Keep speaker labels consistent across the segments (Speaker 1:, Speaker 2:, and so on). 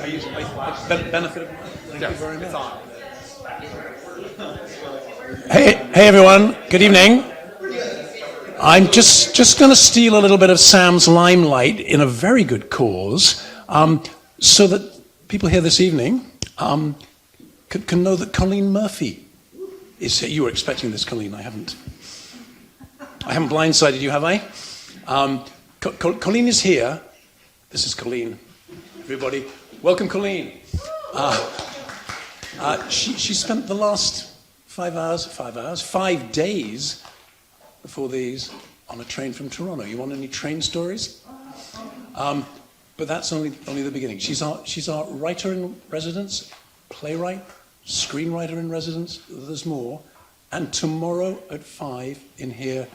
Speaker 1: benefit of thank you very much. Hey everyone, good evening. I'm just going to steal a little bit of Sam's limelight in a very good cause, so that people here this evening can know that Colleen Murphy is here. You were expecting this, Colleen. I haven't blindsided you, have I? Colleen is here. This is Colleen. Everybody, welcome, Colleen. She spent the last 5 days before these on a train from Toronto. You want any train stories? But that's only the beginning. She's our writer in residence, playwright, screenwriter in residence. There's more. And tomorrow at 5 in here,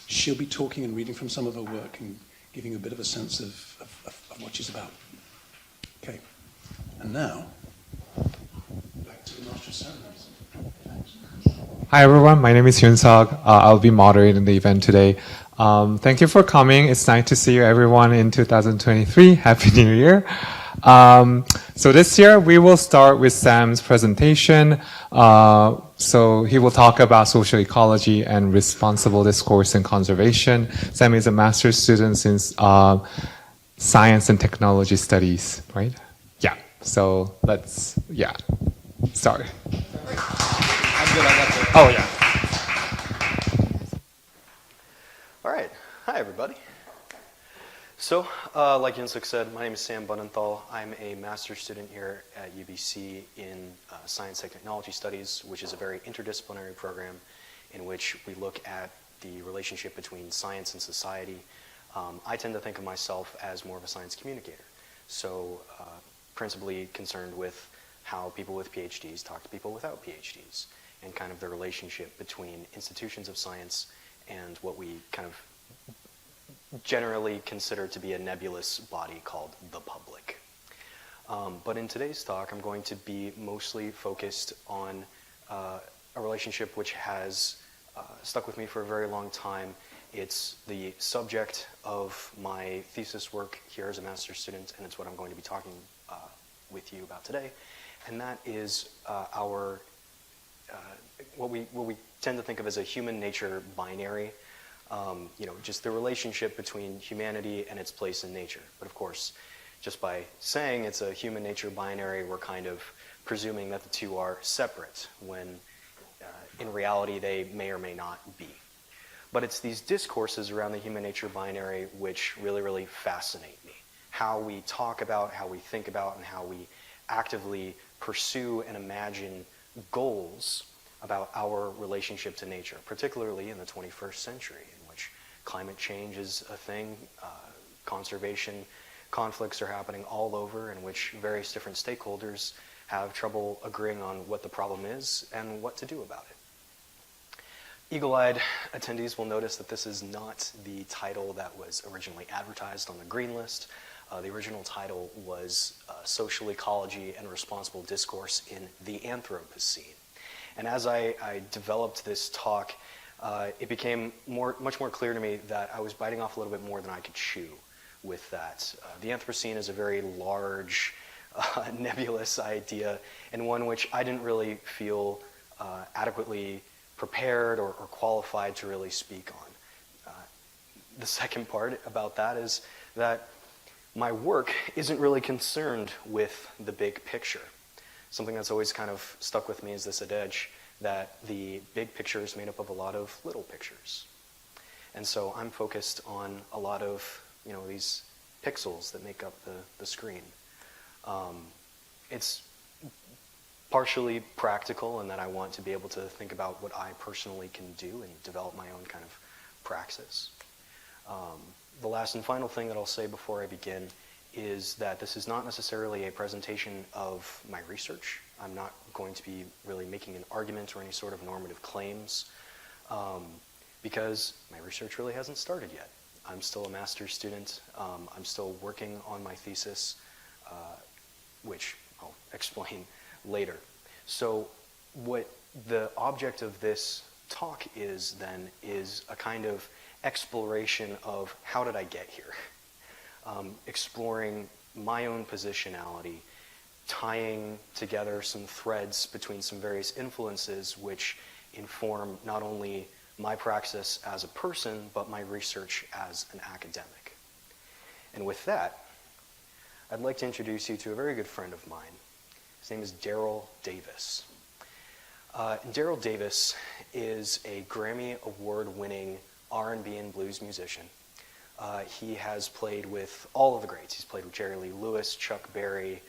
Speaker 1: she'll be talking and reading from some of her work and giving a bit of a sense of what she's about. Okay. And now, back to the Master of Ceremonies.
Speaker 2: Hi everyone, my name is Hyun Seok. I'll be moderating the event today. Thank you for coming. It's nice to see you everyone in 2023. Happy New Year. So this year we will start with Sam's presentation. So he will talk about social ecology and responsible discourse and conservation. Sam is a master's student in science and technology studies, right? Yeah. So let's start. Oh, yeah.
Speaker 3: All right. Hi, everybody. So, like Yunsuk said, my name is Sam Bundenthal. I'm a master's student here at UBC in Science and Technology Studies, which is a very interdisciplinary program in which we look at the relationship between science and society. I tend to think of myself as more of a science communicator, so principally concerned with how people with PhDs talk to people without PhDs, and kind of the relationship between institutions of science and what we kind of generally consider to be a nebulous body called the public. But in today's talk, I'm going to be mostly focused on a relationship which has stuck with me for a very long time. It's the subject of my thesis work here as a master's student, and it's what I'm going to be talking with you about today. And that is our what we tend to think of as a human nature binary, just the relationship between humanity and its place in nature. But of course, just by saying it's a human nature binary, we're kind of presuming that the two are separate, when in reality they may or may not be. But it's these discourses around the human nature binary which really, really fascinate me. How we talk about, how we think about, and how we actively pursue and imagine goals about our relationship to nature, particularly in the 21st century, in which climate change is a thing, conservation conflicts are happening all over, in which various different stakeholders have trouble agreeing on what the problem is and what to do about it. Eagle-eyed attendees will notice that this is not the title that was originally advertised on the green list. The original title was Social Ecology and Responsible Discourse in the Anthropocene. And as I developed this talk, it became much more clear to me that I was biting off a little bit more than I could chew with that. The Anthropocene is a very large, nebulous idea, and one which I didn't really feel adequately prepared or qualified to really speak on. The second part about that is that my work isn't really concerned with the big picture. Something that's always kind of stuck with me is this adage that the big picture is made up of a lot of little pictures. And so I'm focused on a lot of, these pixels that make up the screen. It's partially practical in that I want to be able to think about what I personally can do and develop my own kind of praxis. The last and final thing that I'll say before I begin is that this is not necessarily a presentation of my research. I'm not going to be really making an argument or any sort of normative claims because my research really hasn't started yet. I'm still a master's student. I'm still working on my thesis, which I'll explain later. So what the object of this talk is then is a kind of exploration of how did I get here? Exploring my own positionality tying together some threads between some various influences which inform not only my praxis as a person, but my research as an academic. And with that, I'd like to introduce you to a very good friend of mine. His name is Daryl Davis. Daryl Davis is a Grammy Award-winning R&B and blues musician. He has played with all of the greats. He's played with Jerry Lee Lewis, Chuck Berry,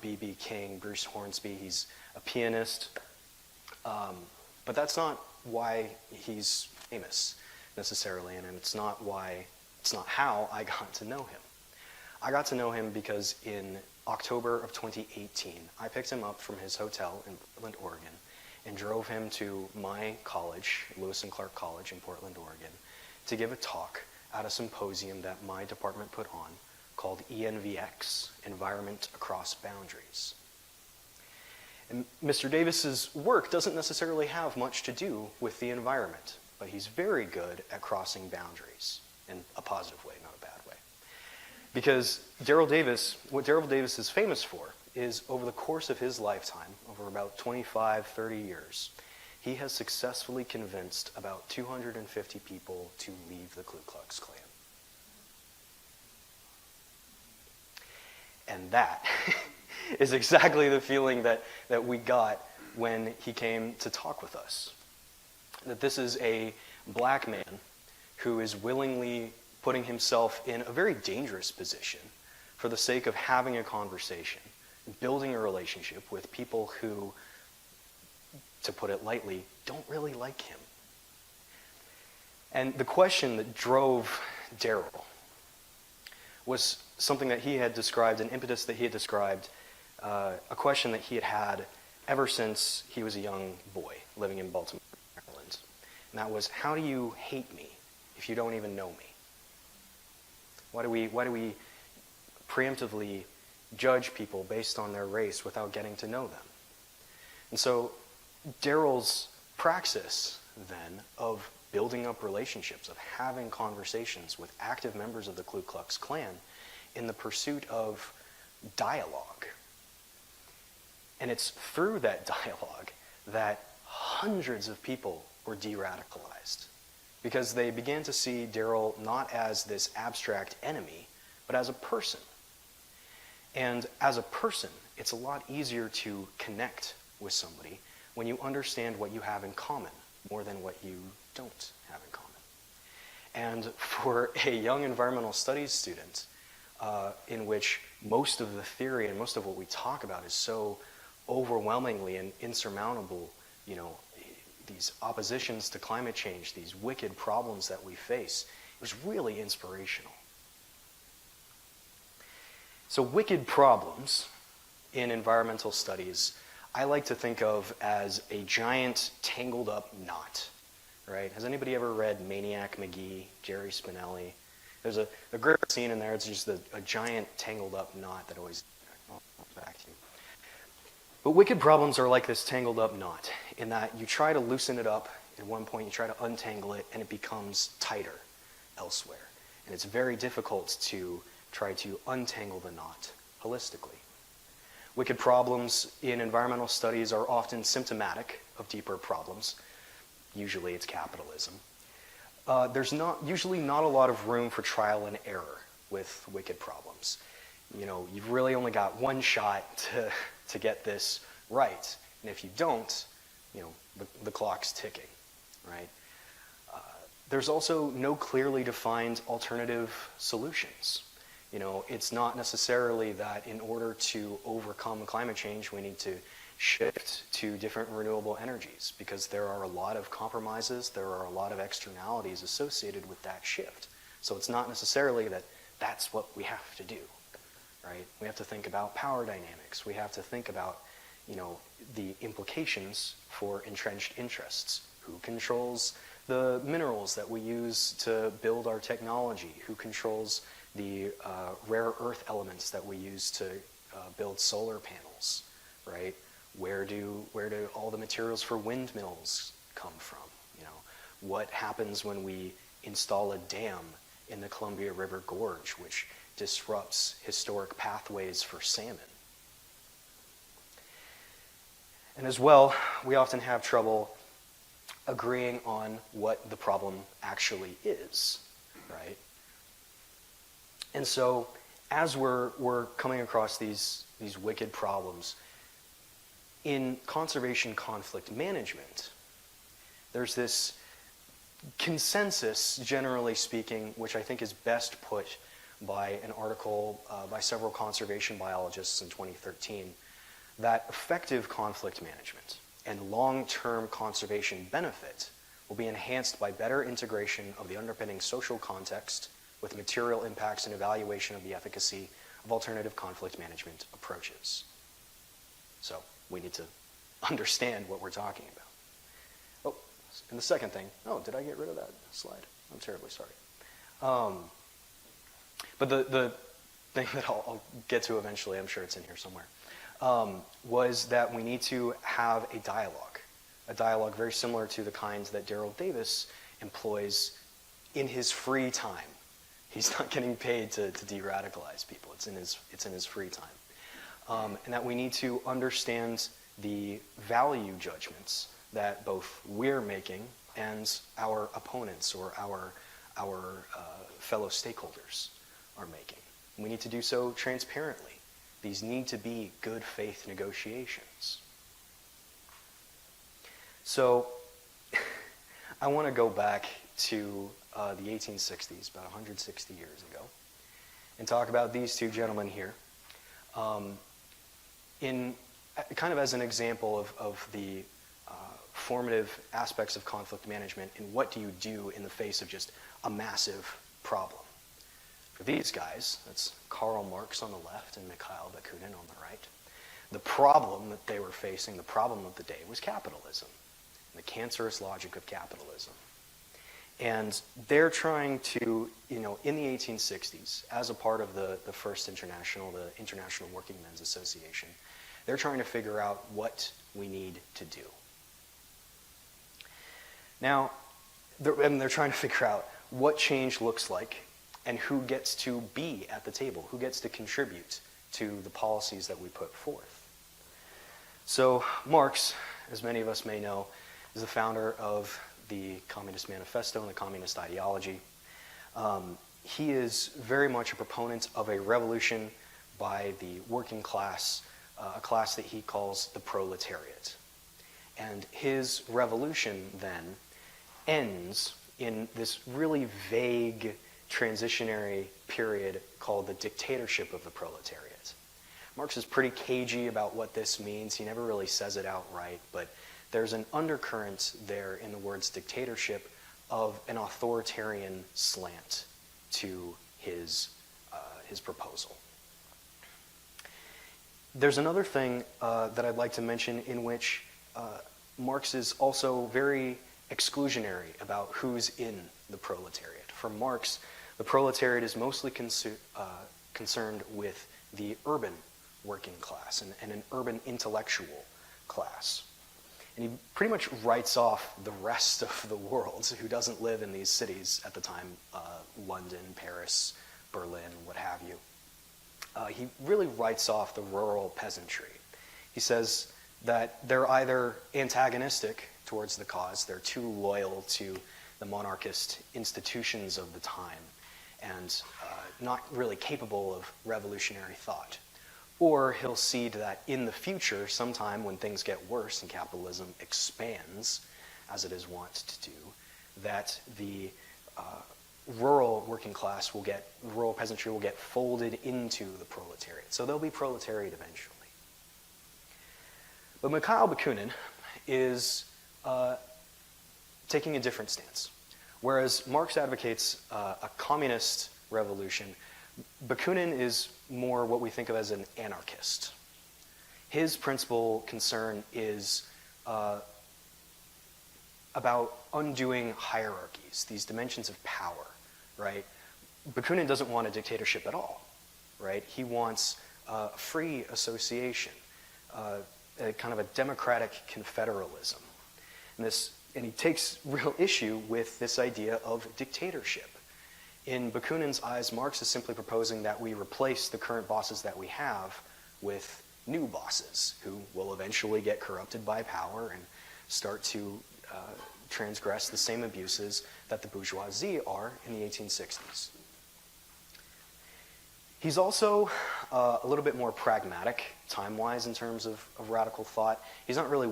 Speaker 3: B.B. King, Bruce Hornsby. He's a pianist. But that's not why he's famous necessarily, and it's not how I got to know him. I got to know him because in October of 2018, I picked him up from his hotel in Portland, Oregon, and drove him to my college, Lewis and Clark College in Portland, Oregon, to give a talk at a symposium that my department put on called ENVX, Environment Across Boundaries. And Mr. Davis's work doesn't necessarily have much to do with the environment, but he's very good at crossing boundaries in a positive way, not a bad way. Because what Daryl Davis is famous for is over the course of his lifetime, over about 25, 30 years, he has successfully convinced about 250 people to leave the Ku Klux Klan. And that is exactly the feeling that we got when he came to talk with us. That this is a black man who is willingly putting himself in a very dangerous position for the sake of having a conversation, building a relationship with people who, to put it lightly, don't really like him. And the question that drove Daryl was something that he had described, an impetus that he had described, a question that he had had ever since he was a young boy living in Baltimore, Maryland. And that was, how do you hate me if you don't even know me? Why do we preemptively judge people based on their race without getting to know them? And so Daryl's praxis, then, of building up relationships, of having conversations with active members of the Ku Klux Klan in the pursuit of dialogue. And it's through that dialogue that hundreds of people were de-radicalized, because they began to see Daryl not as this abstract enemy, but as a person. And as a person, it's a lot easier to connect with somebody when you understand what you have in common more than what you don't have in common. And for a young environmental studies student, in which most of the theory and most of what we talk about is so overwhelmingly and insurmountable, these oppositions to climate change, these wicked problems that we face, it was really inspirational. So wicked problems in environmental studies, I like to think of as a giant tangled up knot, right? Has anybody ever read Maniac McGee, Jerry Spinelli? There's a great scene in there. It's just a giant tangled up knot that always back to you. But wicked problems are like this tangled up knot in that you try to loosen it up at one point, you try to untangle it, and it becomes tighter elsewhere. And it's very difficult to try to untangle the knot holistically. Wicked problems in environmental studies are often symptomatic of deeper problems. Usually it's capitalism. There's usually not a lot of room for trial and error with wicked problems. You've really only got one shot to get this right. And if you don't, the clock's ticking, right? There's also no clearly defined alternative solutions. It's not necessarily that in order to overcome climate change, we need to shift to different renewable energies, because there are a lot of compromises, there are a lot of externalities associated with that shift. So it's not necessarily that that's what we have to do, right? We have to think about power dynamics. We have to think about, the implications for entrenched interests. Who controls the minerals that we use to build our technology? Who controls the rare earth elements that we use to build solar panels, right? Where do all the materials for windmills come from? What happens when we install a dam in the Columbia River Gorge, which disrupts historic pathways for salmon? And as well, we often have trouble agreeing on what the problem actually is, right? And so, as we're coming across these wicked problems, in conservation conflict management, there's this consensus, generally speaking, which I think is best put by an article by several conservation biologists in 2013, that effective conflict management and long-term conservation benefit will be enhanced by better integration of the underpinning social context with material impacts and evaluation of the efficacy of alternative conflict management approaches. So we need to understand what we're talking about. Oh, and the second thing, oh, did I get rid of that slide? I'm terribly sorry. But the thing that I'll get to eventually, I'm sure it's in here somewhere, was that we need to have a dialogue very similar to the kinds that Daryl Davis employs in his free time. He's not getting paid to de-radicalize people. It's in his free time. And that we need to understand the value judgments that both we're making and our opponents or our fellow stakeholders are making. We need to do so transparently. These need to be good faith negotiations. So I want to go back to the 1860s, about 160 years ago, and talk about these two gentlemen here in kind of as an example of the formative aspects of conflict management and what do you do in the face of just a massive problem. For these guys, that's Karl Marx on the left and Mikhail Bakunin on the right. The problem that they were facing, the problem of the day, was capitalism, the cancerous logic of capitalism. And they're trying to, in the 1860s, as a part of the first international, the International Working Men's Association, they're trying to figure out what we need to do. Now, they're trying to figure out what change looks like and who gets to be at the table, who gets to contribute to the policies that we put forth. So Marx, as many of us may know, is the founder of the Communist Manifesto and the Communist Ideology. He is very much a proponent of a revolution by the working class, a class that he calls the proletariat. And his revolution then ends in this really vague transitionary period called the dictatorship of the proletariat. Marx is pretty cagey about what this means. He never really says it outright, but there's an undercurrent there in the words dictatorship of an authoritarian slant to his proposal. There's another thing that I'd like to mention in which Marx is also very exclusionary about who's in the proletariat. For Marx, the proletariat is mostly concerned with the urban working class and an urban intellectual class. And he pretty much writes off the rest of the world who doesn't live in these cities at the time, London, Paris, Berlin, what have you. He really writes off the rural peasantry. He says that they're either antagonistic towards the cause, they're too loyal to the monarchist institutions of the time, and not really capable of revolutionary thought. Or he'll cede that in the future, sometime when things get worse and capitalism expands, as it is wont to do, that the rural working class will get, rural peasantry will get folded into the proletariat. So they'll be proletariat eventually. But Mikhail Bakunin is taking a different stance. Whereas Marx advocates a communist revolution, Bakunin is more what we think of as an anarchist. His principal concern is about undoing hierarchies, these dimensions of power, right? Bakunin doesn't want a dictatorship at all, right? He wants free association, a kind of a democratic confederalism. And he takes real issue with this idea of dictatorship. In Bakunin's eyes, Marx is simply proposing that we replace the current bosses that we have with new bosses who will eventually get corrupted by power and start to transgress the same abuses that the bourgeoisie are in the 1860s. He's also a little bit more pragmatic, time-wise, in terms of radical thought. He's not really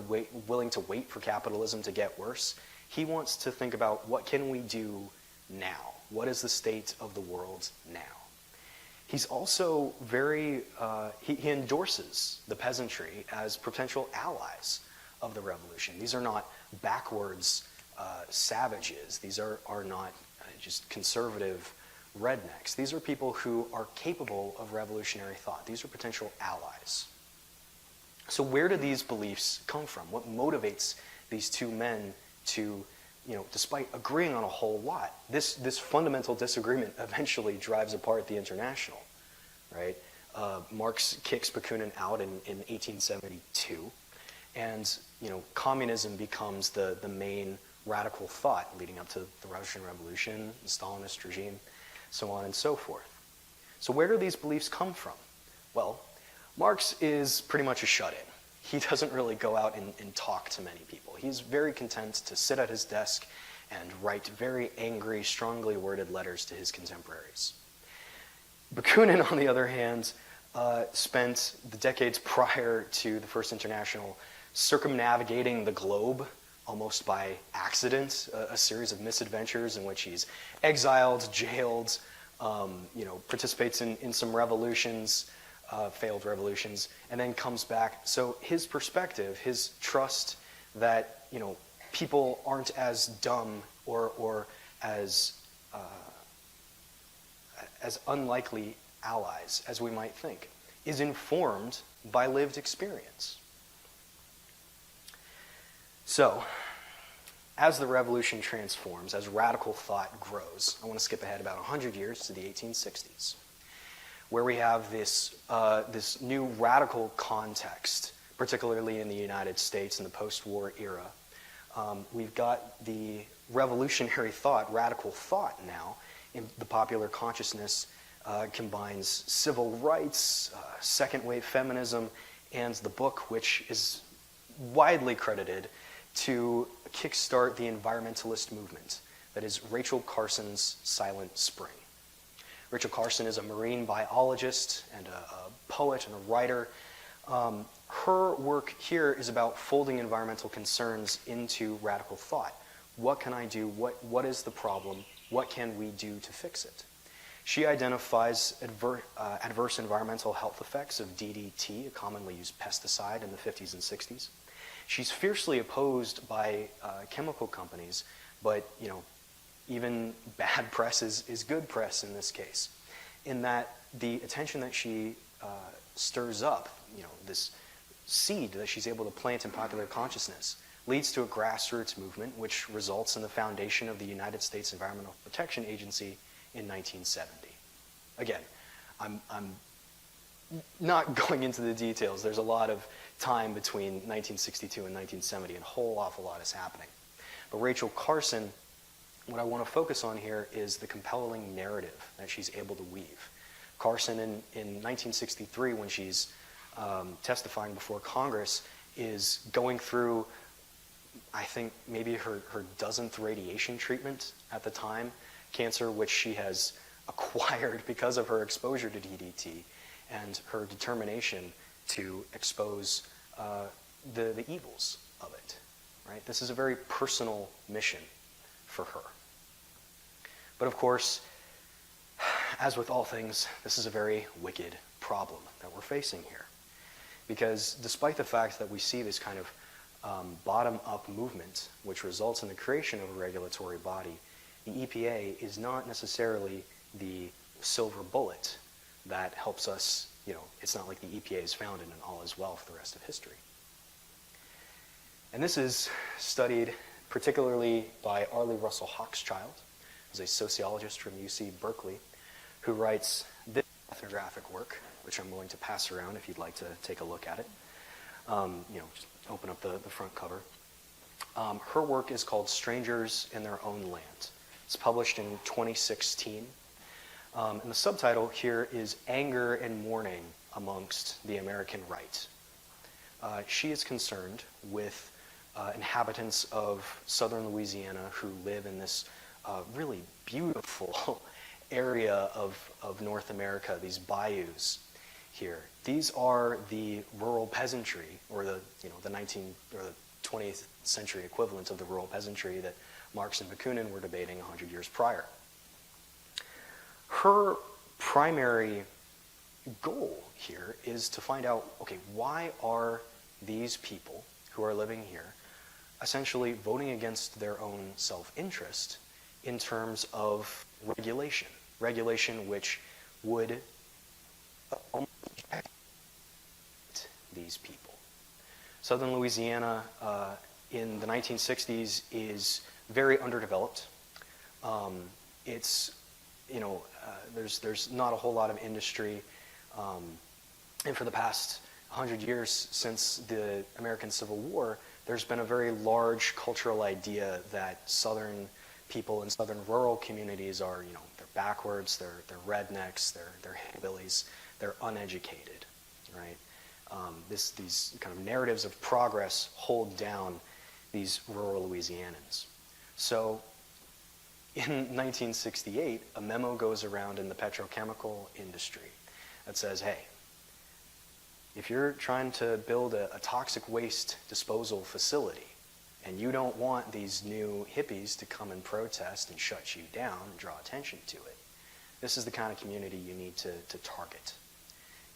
Speaker 3: willing to wait for capitalism to get worse. He wants to think about, what can we do now? What is the state of the world now? He's also very, he endorses the peasantry as potential allies of the revolution. These are not backwards savages. These are not just conservative rednecks. These are people who are capable of revolutionary thought. These are potential allies. So where do these beliefs come from? What motivates these two men to, despite agreeing on a whole lot, this fundamental disagreement eventually drives apart the International, right? Marx kicks Bakunin out in 1872, and communism becomes the main radical thought leading up to the Russian Revolution, the Stalinist regime, so on and so forth. So where do these beliefs come from? Well, Marx is pretty much a shut-in. He doesn't really go out and talk to many people. He's very content to sit at his desk and write very angry, strongly worded letters to his contemporaries. Bakunin, on the other hand, spent the decades prior to the First International circumnavigating the globe almost by accident, a series of misadventures in which he's exiled, jailed, participates in some revolutions, failed revolutions, and then comes back. So his perspective, his trust that people aren't as dumb or as unlikely allies as we might think, is informed by lived experience. So, as the revolution transforms, as radical thought grows, I want to skip ahead about 100 years to the 1860s, where we have this new radical context, particularly in the United States in the post-war era. We've got the revolutionary thought, radical thought now, in the popular consciousness combines civil rights, second-wave feminism, and the book, which is widely credited to kickstart the environmentalist movement, that is Rachel Carson's Silent Spring. Rachel Carson is a marine biologist and a poet and a writer. Her work here is about folding environmental concerns into radical thought. What can I do? What is the problem? What can we do to fix it? She identifies adverse environmental health effects of DDT, a commonly used pesticide in the 50s and 60s. She's fiercely opposed by chemical companies, but even bad press is good press in this case, in that the attention that she stirs up, this seed that she's able to plant in popular consciousness, leads to a grassroots movement which results in the foundation of the United States Environmental Protection Agency in 1970. Again, I'm not going into the details. There's a lot of time between 1962 and 1970, and a whole awful lot is happening. But Rachel Carson, what I want to focus on here is the compelling narrative that she's able to weave. Carson, in 1963, when she's testifying before Congress, is going through, I think, maybe her dozenth radiation treatment at the time, cancer which she has acquired because of her exposure to DDT and her determination to expose the evils of it. Right? This is a very personal mission for her. But of course, as with all things, this is a very wicked problem that we're facing here. Because despite the fact that we see this kind of bottom-up movement, which results in the creation of a regulatory body, the EPA is not necessarily the silver bullet that helps us, it's not like the EPA is founded and all is well for the rest of history. And this is studied particularly by Arlie Russell Hochschild, who's a sociologist from UC Berkeley, who writes this ethnographic work, which I'm willing to pass around if you'd like to take a look at it. Just open up the front cover. Her work is called Strangers in Their Own Land. It's published in 2016. And the subtitle here is Anger and Mourning amongst the American right. She is concerned with inhabitants of southern Louisiana who live in this really beautiful area of North America, these bayous here. These are the rural peasantry, or the 20th century equivalent of the rural peasantry that Marx and Bakunin were debating 100 years prior. Her primary goal here is to find out, okay, why are these people who are living here essentially voting against their own self-interest in terms of regulation which would almost protect these people. Southern Louisiana in the 1960s is very underdeveloped. There's not a whole lot of industry, and for the past 100 years since the American Civil War, there's been a very large cultural idea that Southern people in Southern rural communities are, they're backwards, they're rednecks, they're hillbillies, they're uneducated, right? These kind of narratives of progress hold down these rural Louisianans. So in 1968, a memo goes around in the petrochemical industry that says, hey, if you're trying to build a toxic waste disposal facility and you don't want these new hippies to come and protest and shut you down and draw attention to it, this is the kind of community you need to target.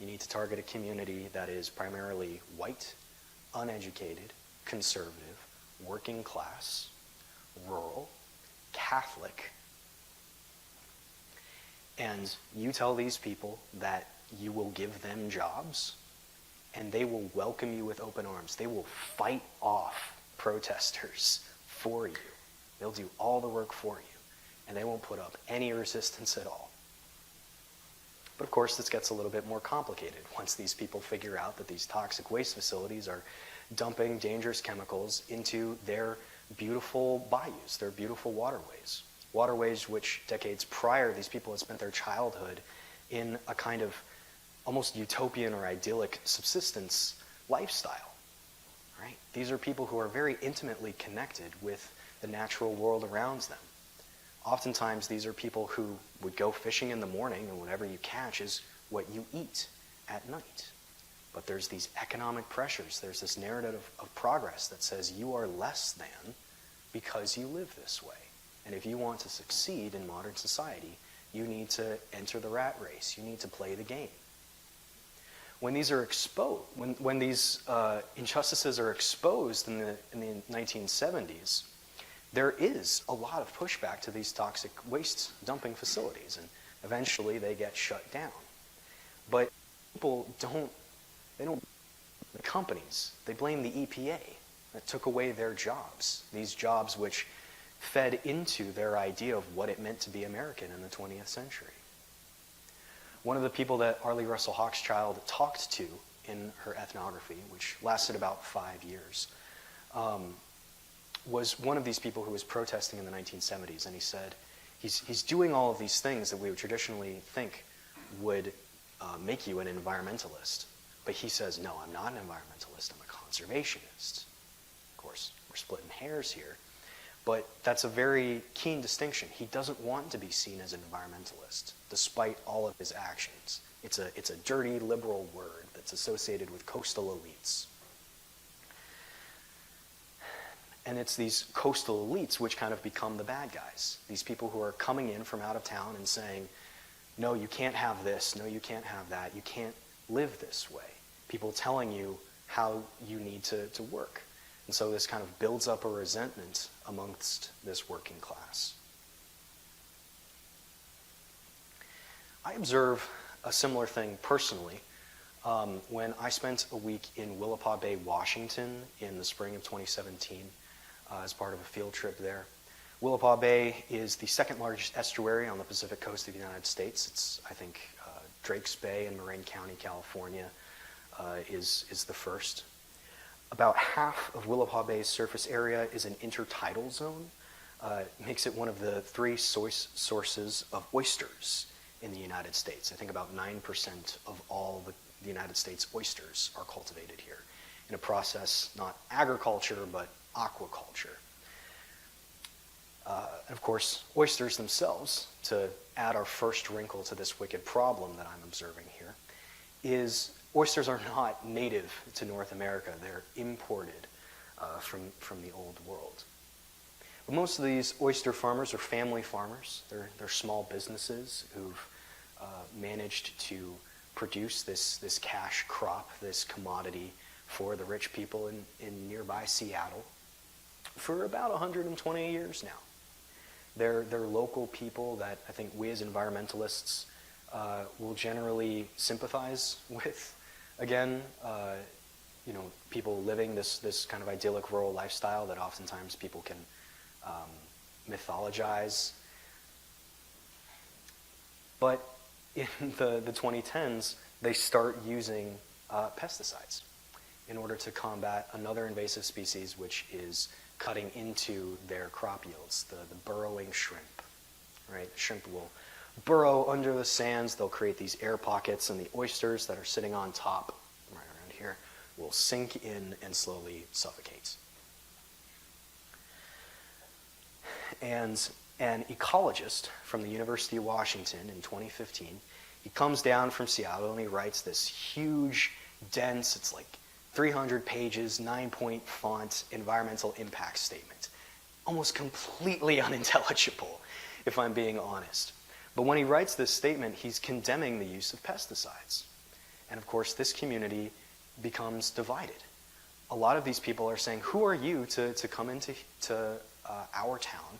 Speaker 3: You need to target a community that is primarily white, uneducated, conservative, working class, rural, Catholic. And you tell these people that you will give them jobs, and they will welcome you with open arms. They will fight off protesters for you. They'll do all the work for you, and they won't put up any resistance at all. But of course, this gets a little bit more complicated once these people figure out that these toxic waste facilities are dumping dangerous chemicals into their beautiful bayous, their beautiful waterways. Waterways which decades prior, these people had spent their childhood in a kind of almost utopian or idyllic subsistence lifestyle, right? These are people who are very intimately connected with the natural world around them. Oftentimes, these are people who would go fishing in the morning, and whatever you catch is what you eat at night. But there's these economic pressures. There's this narrative of progress that says you are less than because you live this way. And if you want to succeed in modern society, you need to enter the rat race. You need to play the game. When these are exposed, when these injustices are exposed in the 1970s, there is a lot of pushback to these toxic waste dumping facilities, and eventually they get shut down. But people the companies, they blame the EPA that took away their jobs, these jobs which fed into their idea of what it meant to be American in the 20th century. One of the people that Arlie Russell Hochschild talked to in her ethnography, which lasted about 5 years, was one of these people who was protesting in the 1970s, and he said, he's doing all of these things that we would traditionally think would make you an environmentalist. But he says, no, I'm not an environmentalist, I'm a conservationist. Of course, we're splitting hairs here. But that's a very keen distinction. He doesn't want to be seen as an environmentalist, despite all of his actions. It's a dirty liberal word that's associated with coastal elites. And it's these coastal elites which kind of become the bad guys. These people who are coming in from out of town and saying, no, you can't have this, no, you can't have that, you can't live this way. People telling you how you need to work. And so this kind of builds up a resentment amongst this working class. I observe a similar thing personally when I spent a week in Willapa Bay, Washington in the spring of 2017 as part of a field trip there. Willapa Bay is the second largest estuary on the Pacific coast of the United States. It's, I think, Drake's Bay in Marin County, California is the first. About half of Willapa Bay's surface area is an intertidal zone. It makes it one of the 3 sources of oysters in the United States. I think about 9% of all the the United States, oysters are cultivated here in a process, not agriculture, but aquaculture. And of course, oysters themselves, to add our first wrinkle to this wicked problem that I'm observing here, is oysters are not native to North America. They're imported from the old world. But most of these oyster farmers are family farmers. They're small businesses who've managed to produce this cash crop, this commodity for the rich people in nearby Seattle for about 120 years now. They're local people that I think we as environmentalists will generally sympathize with. Again, people living this kind of idyllic rural lifestyle that oftentimes people can mythologize. But in the 2010s, they start using pesticides in order to combat another invasive species, which is cutting into their crop yields, the burrowing shrimp. Right? The shrimp will burrow under the sands. They'll create these air pockets, and the oysters that are sitting on top, right around here, will sink in and slowly suffocate. And an ecologist from the University of Washington in 2015, he comes down from Seattle and he writes this huge, dense, it's like 300 pages, 9-point font, environmental impact statement. Almost completely unintelligible, if I'm being honest. But when he writes this statement, he's condemning the use of pesticides. And of course, this community becomes divided. A lot of these people are saying, who are you to come into our town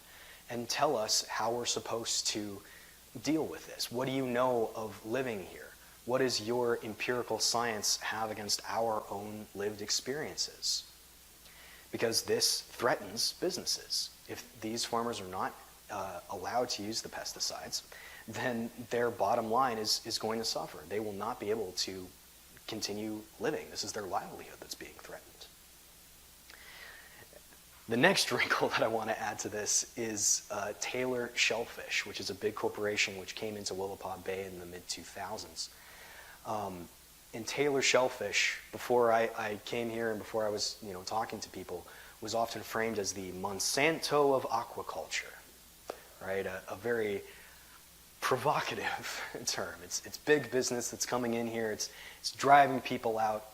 Speaker 3: and tell us how we're supposed to deal with this? What do you know of living here? What does your empirical science have against our own lived experiences? Because this threatens businesses. If these farmers are not allowed to use the pesticides, then their bottom line is going to suffer. They will not be able to continue living. This is their livelihood that's being threatened. The next wrinkle that I want to add to this is Taylor Shellfish, which is a big corporation which came into Willapa Bay in the mid-2000s. And Taylor Shellfish, before I came here and before I was talking to people, was often framed as the Monsanto of aquaculture, right? A very provocative term. It's big business that's coming in here. It's driving people out.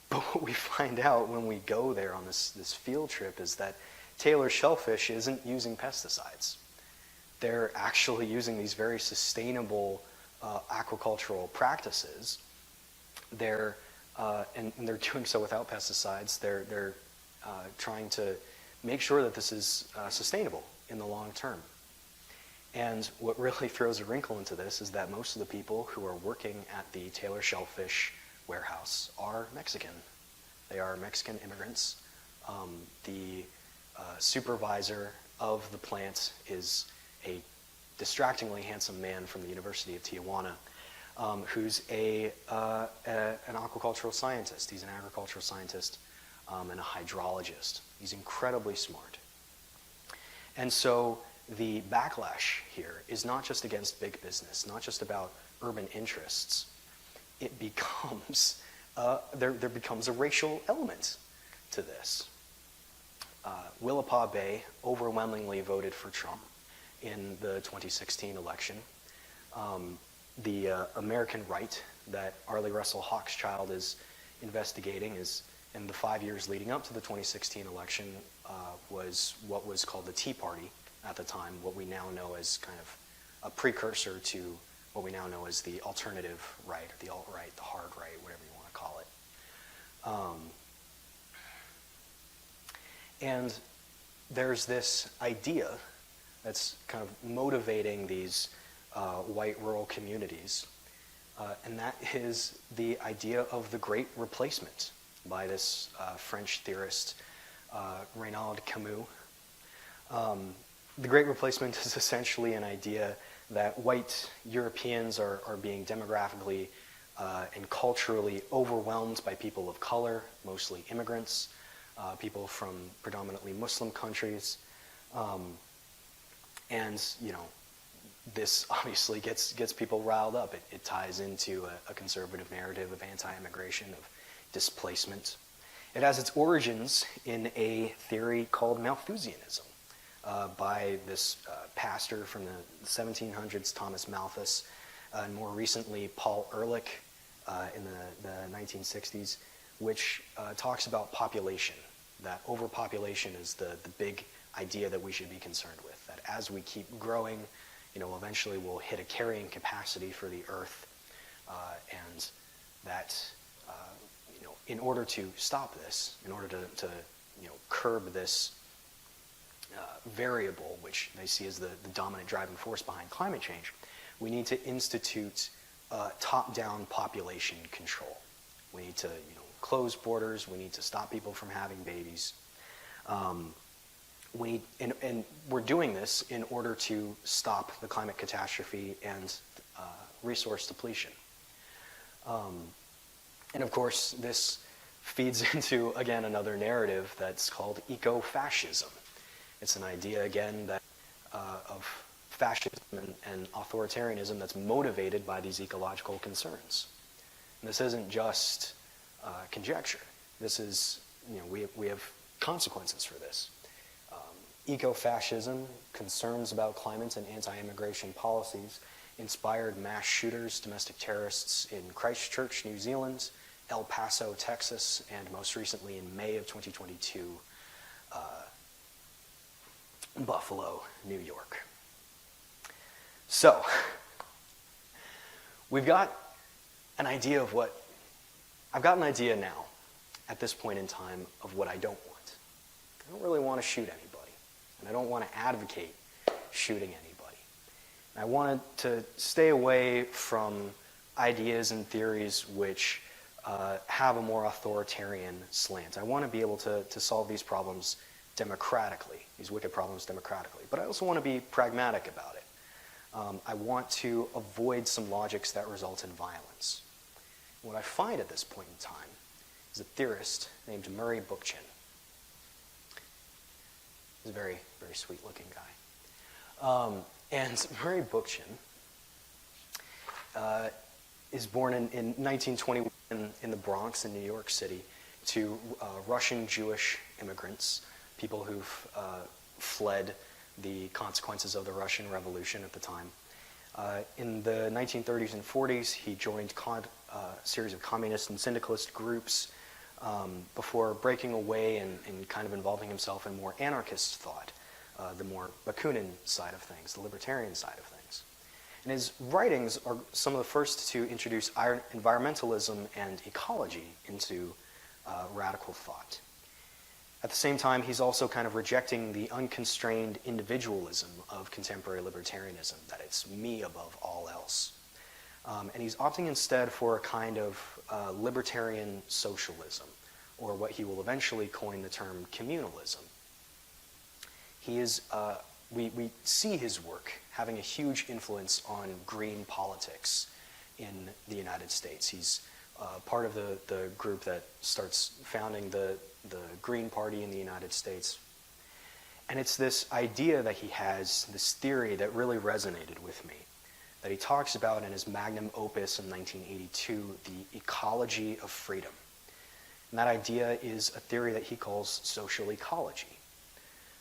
Speaker 3: But what we find out when we go there on this field trip is that Taylor Shellfish isn't using pesticides. They're actually using these very sustainable aquacultural practices. And they're doing so without pesticides. They're trying to make sure that this is sustainable in the long term. And what really throws a wrinkle into this is that most of the people who are working at the Taylor Shellfish warehouse are Mexican. They are Mexican immigrants. The supervisor of the plant is a distractingly handsome man from the University of Tijuana, who's an aquacultural scientist. He's an agricultural scientist and a hydrologist. He's incredibly smart. And so the backlash here is not just against big business, not just about urban interests. It becomes, there becomes a racial element to this. Willapa Bay overwhelmingly voted for Trump in the 2016 election. The American Right that Arlie Russell Hochschild is investigating is, in the 5 years leading up to the 2016 election, was what was called the Tea Party at the time, what we now know as kind of a precursor to what we now know as the alternative right, or the alt-right, the hard right, whatever you want to call it. And there's this idea that's kind of motivating these white rural communities, and that is the idea of the Great Replacement by this French theorist, Renaud Camus. The Great Replacement is essentially an idea that white Europeans are being demographically and culturally overwhelmed by people of color, mostly immigrants, people from predominantly Muslim countries. And, this obviously gets people riled up. It ties into a conservative narrative of anti-immigration, of displacement. It has its origins in a theory called Malthusianism by this pastor from the 1700s, Thomas Malthus, and more recently Paul Ehrlich in the 1960s, which talks about population, that overpopulation is the big idea that we should be concerned with, that as we keep growing, eventually we'll hit a carrying capacity for the earth, and that in order to stop this, in order to curb this variable, which they see as the dominant driving force behind climate change, we need to institute top-down population control. We need to close borders. We need to stop people from having babies. And we're doing this in order to stop the climate catastrophe and resource depletion. And of course, this feeds into, again, another narrative that's called eco-fascism. It's an idea, again, that of fascism and authoritarianism that's motivated by these ecological concerns. And this isn't just conjecture. This is, we have consequences for this. Eco-fascism, concerns about climate and anti-immigration policies, inspired mass shooters, domestic terrorists in Christchurch, New Zealand, El Paso, Texas, and most recently in May of 2022, Buffalo, New York. So, we've got an idea of what, I've got an idea now, at this point in time, of what I don't want. I don't really want to shoot anybody. And I don't want to advocate shooting anybody. And I wanted to stay away from ideas and theories which have a more authoritarian slant. I want to be able to solve these problems democratically, these wicked problems democratically. But I also want to be pragmatic about it. I want to avoid some logics that result in violence. What I find at this point in time is a theorist named Murray Bookchin. He's a very, very sweet-looking guy. And Murray Bookchin is born in 1921 in the Bronx in New York City to Russian Jewish immigrants, people who've fled the consequences of the Russian Revolution at the time. In the 1930s and 40s, he joined a series of communist and syndicalist groups before breaking away and kind of involving himself in more anarchist thought, the more Bakunin side of things, the libertarian side of things. And his writings are some of the first to introduce environmentalism and ecology into radical thought. At the same time, he's also kind of rejecting the unconstrained individualism of contemporary libertarianism, that it's me above all else. And he's opting instead for a kind of libertarian socialism, or what he will eventually coin the term communalism. He is, we see his work having a huge influence on green politics in the United States. He's part of the group that starts founding the Green Party in the United States. And it's this idea that he has, this theory that really resonated with me, that he talks about in his magnum opus in 1982, the ecology of freedom. And that idea is a theory that he calls social ecology.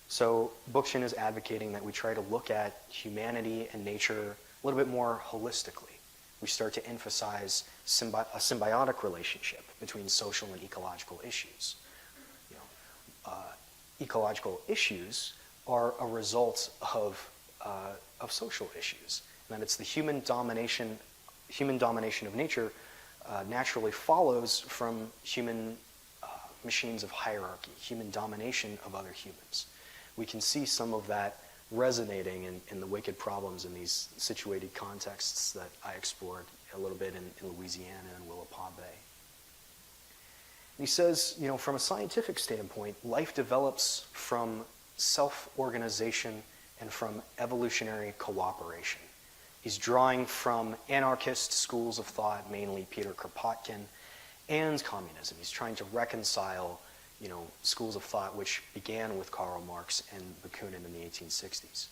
Speaker 3: So Bookchin is advocating that we try to look at humanity and nature a little bit more holistically. We start to emphasize a symbiotic relationship between social and ecological issues. Ecological issues are a result of social issues. And that it's the human domination of nature naturally follows from human machines of hierarchy, human domination of other humans. We can see some of that resonating in the wicked problems in these situated contexts that I explored a little bit in Louisiana and Willapa Bay. And he says, from a scientific standpoint, life develops from self-organization and from evolutionary cooperation. He's drawing from anarchist schools of thought, mainly Peter Kropotkin, and communism. He's trying to reconcile, schools of thought which began with Karl Marx and Bakunin in the 1860s.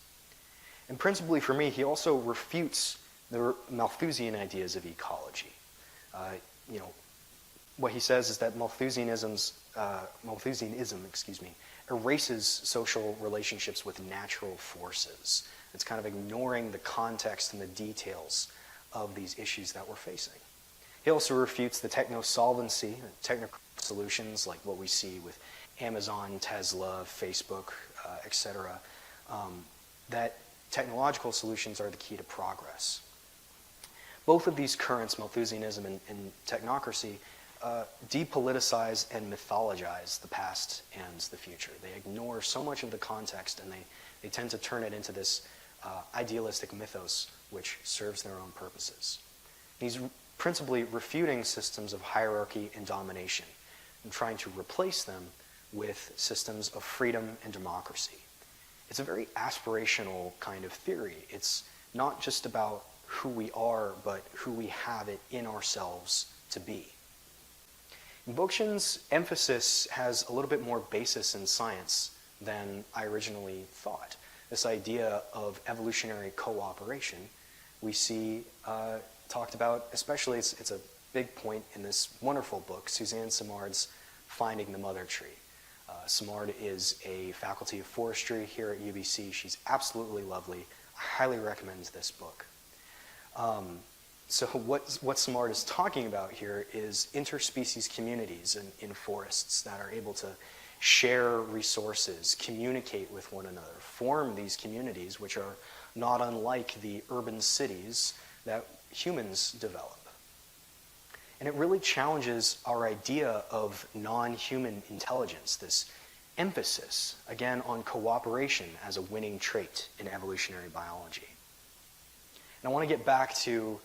Speaker 3: And principally for me, he also refutes the Malthusian ideas of ecology. What he says is that Malthusianism, erases social relationships with natural forces. It's kind of ignoring the context and the details of these issues that we're facing. He also refutes the techno-solvency, technical solutions like what we see with Amazon, Tesla, Facebook, etc., that technological solutions are the key to progress. Both of these currents, Malthusianism and technocracy, depoliticize and mythologize the past and the future. They ignore so much of the context, and they tend to turn it into this idealistic mythos which serves their own purposes. He's principally refuting systems of hierarchy and domination and trying to replace them with systems of freedom and democracy. It's a very aspirational kind of theory. It's not just about who we are, but who we have it in ourselves to be. Bookchin's emphasis has a little bit more basis in science than I originally thought. This idea of evolutionary cooperation we see talked about, especially it's a big point in this wonderful book, Suzanne Simard's Finding the Mother Tree. Simard is a faculty of forestry here at UBC. She's absolutely lovely. I highly recommend this book. So what Simard is talking about here is interspecies communities in forests that are able to share resources, communicate with one another, form these communities which are not unlike the urban cities that humans develop. And it really challenges our idea of non-human intelligence, this emphasis, again, on cooperation as a winning trait in evolutionary biology. And I want to get back to,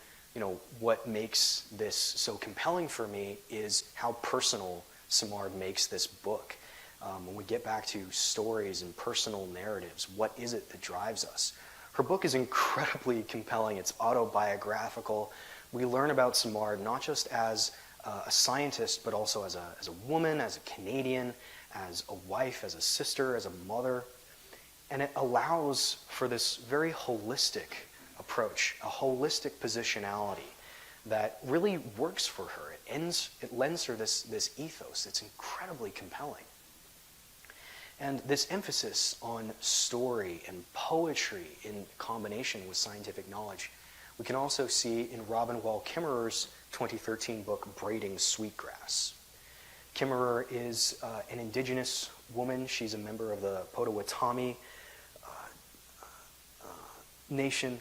Speaker 3: what makes this so compelling for me is how personal Simard makes this book. When we get back to stories and personal narratives, what is it that drives us? Her book is incredibly compelling. It's autobiographical. We learn about Simard not just as a scientist, but also as a woman, as a Canadian, as a wife, as a sister, as a mother. And it allows for this very holistic approach, a holistic positionality that really works for her. It lends her this ethos. It's incredibly compelling. And this emphasis on story and poetry in combination with scientific knowledge, we can also see in Robin Wall Kimmerer's 2013 book, Braiding Sweetgrass. Kimmerer is an indigenous woman. She's a member of the Potawatomi nation.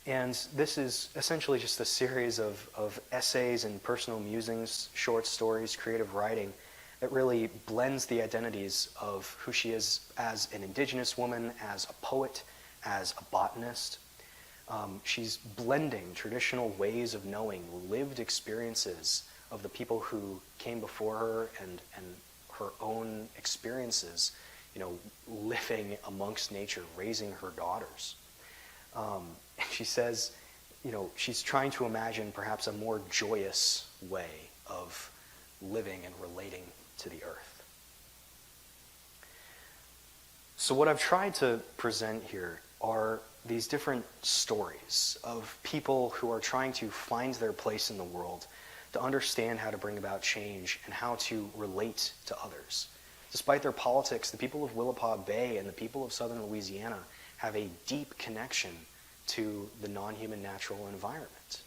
Speaker 3: And this is essentially just a series of essays and personal musings, short stories, creative writing that really blends the identities of who she is as an indigenous woman, as a poet, as a botanist. She's blending traditional ways of knowing, lived experiences of the people who came before her and her own experiences, living amongst nature, raising her daughters. And she says, she's trying to imagine perhaps a more joyous way of living and relating to the earth. So what I've tried to present here are these different stories of people who are trying to find their place in the world, to understand how to bring about change and how to relate to others. Despite their politics, the people of Willapa Bay and the people of southern Louisiana have a deep connection to the non-human natural environment.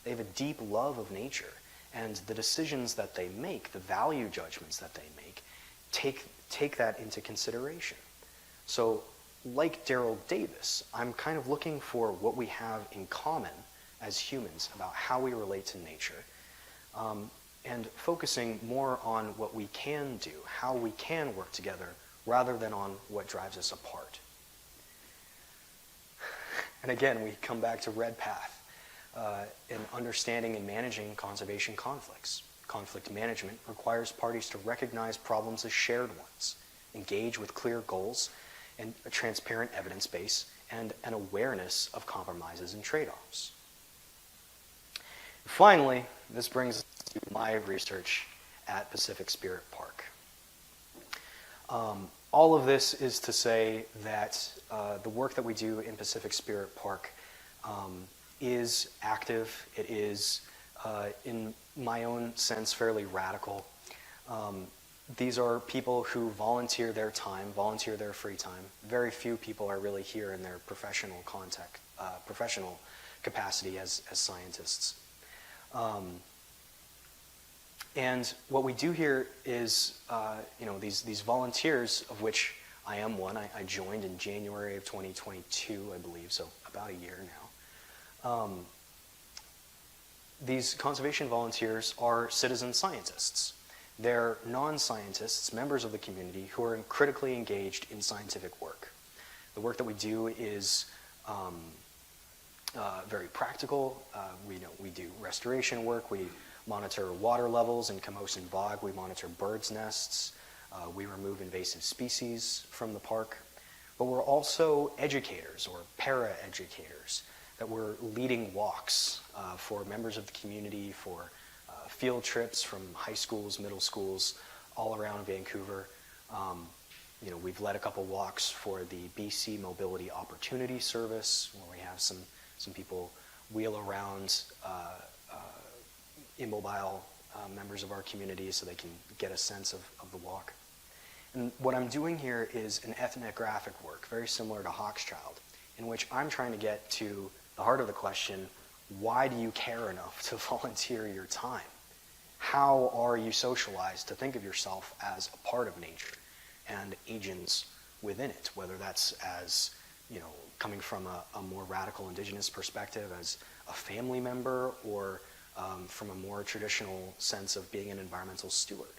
Speaker 3: They have a deep love of nature, and the decisions that they make, the value judgments that they make, take that into consideration. So, like Daryl Davis, I'm kind of looking for what we have in common as humans about how we relate to nature, and focusing more on what we can do, how we can work together, rather than on what drives us apart. And again, we come back to Red Path in understanding and managing conservation conflicts. Conflict management requires parties to recognize problems as shared ones, engage with clear goals and a transparent evidence base, and an awareness of compromises and trade-offs. Finally, this brings us to my research at Pacific Spirit Park. all of this is to say that the work that we do in Pacific Spirit Park is active. It is, in my own sense, fairly radical. These are people who volunteer their time, volunteer their free time. Very few people are really here in their professional professional capacity as scientists. And what we do here is, these volunteers, of which I am one. I joined in January of 2022, I believe, so about a year now. These conservation volunteers are citizen scientists. They're non-scientists, members of the community, who are critically engaged in scientific work. The work that we do is very practical. We do restoration work. We monitor water levels in Camosun Bog. We monitor birds' nests. We remove invasive species from the park. But we're also educators or para-educators, that we're leading walks for members of the community, for field trips from high schools, middle schools, all around Vancouver. We've led a couple walks for the BC Mobility Opportunity Service, where we have some people wheel around immobile members of our community so they can get a sense of the walk. And what I'm doing here is an ethnographic work, very similar to Hochschild, in which I'm trying to get to the heart of the question: why do you care enough to volunteer your time? How are you socialized to think of yourself as a part of nature and agents within it, whether that's as, coming from a more radical indigenous perspective as a family member, or from a more traditional sense of being an environmental steward?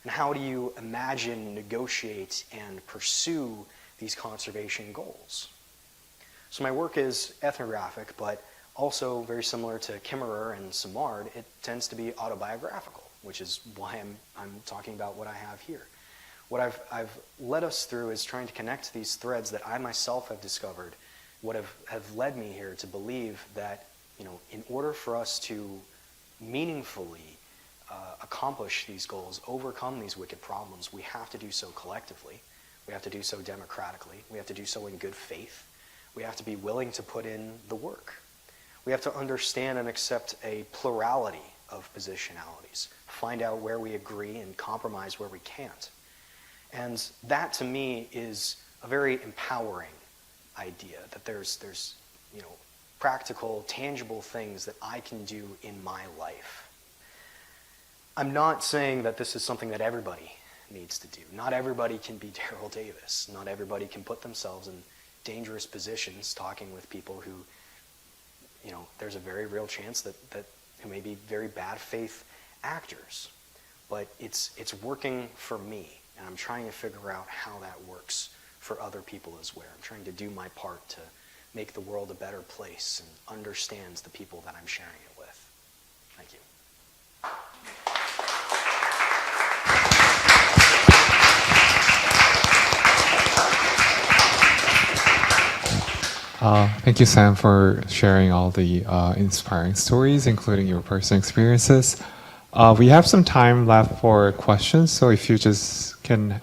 Speaker 3: And how do you imagine, negotiate, and pursue these conservation goals? So my work is ethnographic, but also very similar to Kimmerer and Simard. It tends to be autobiographical, which is why I'm talking about what I have here. What I've led us through is trying to connect these threads that I myself have discovered, what have led me here to believe that, in order for us to meaningfully accomplish these goals, overcome these wicked problems, we have to do so collectively. We have to do so democratically. We have to do so in good faith. We have to be willing to put in the work. We have to understand and accept a plurality of positionalities, find out where we agree and compromise where we can't. And that, to me, is a very empowering idea, that there's practical, tangible things that I can do in my life. I'm not saying that this is something that everybody needs to do. Not everybody can be Daryl Davis. Not everybody can put themselves in dangerous positions talking with people who, there's a very real chance that who may be very bad faith actors. But it's working for me, and I'm trying to figure out how that works for other people as well. I'm trying to do my part to make the world a better place and understands the people that I'm sharing it with. Thank you.
Speaker 2: Thank you, Sam, for sharing all the inspiring stories, including your personal experiences. We have some time left for questions, so if you just can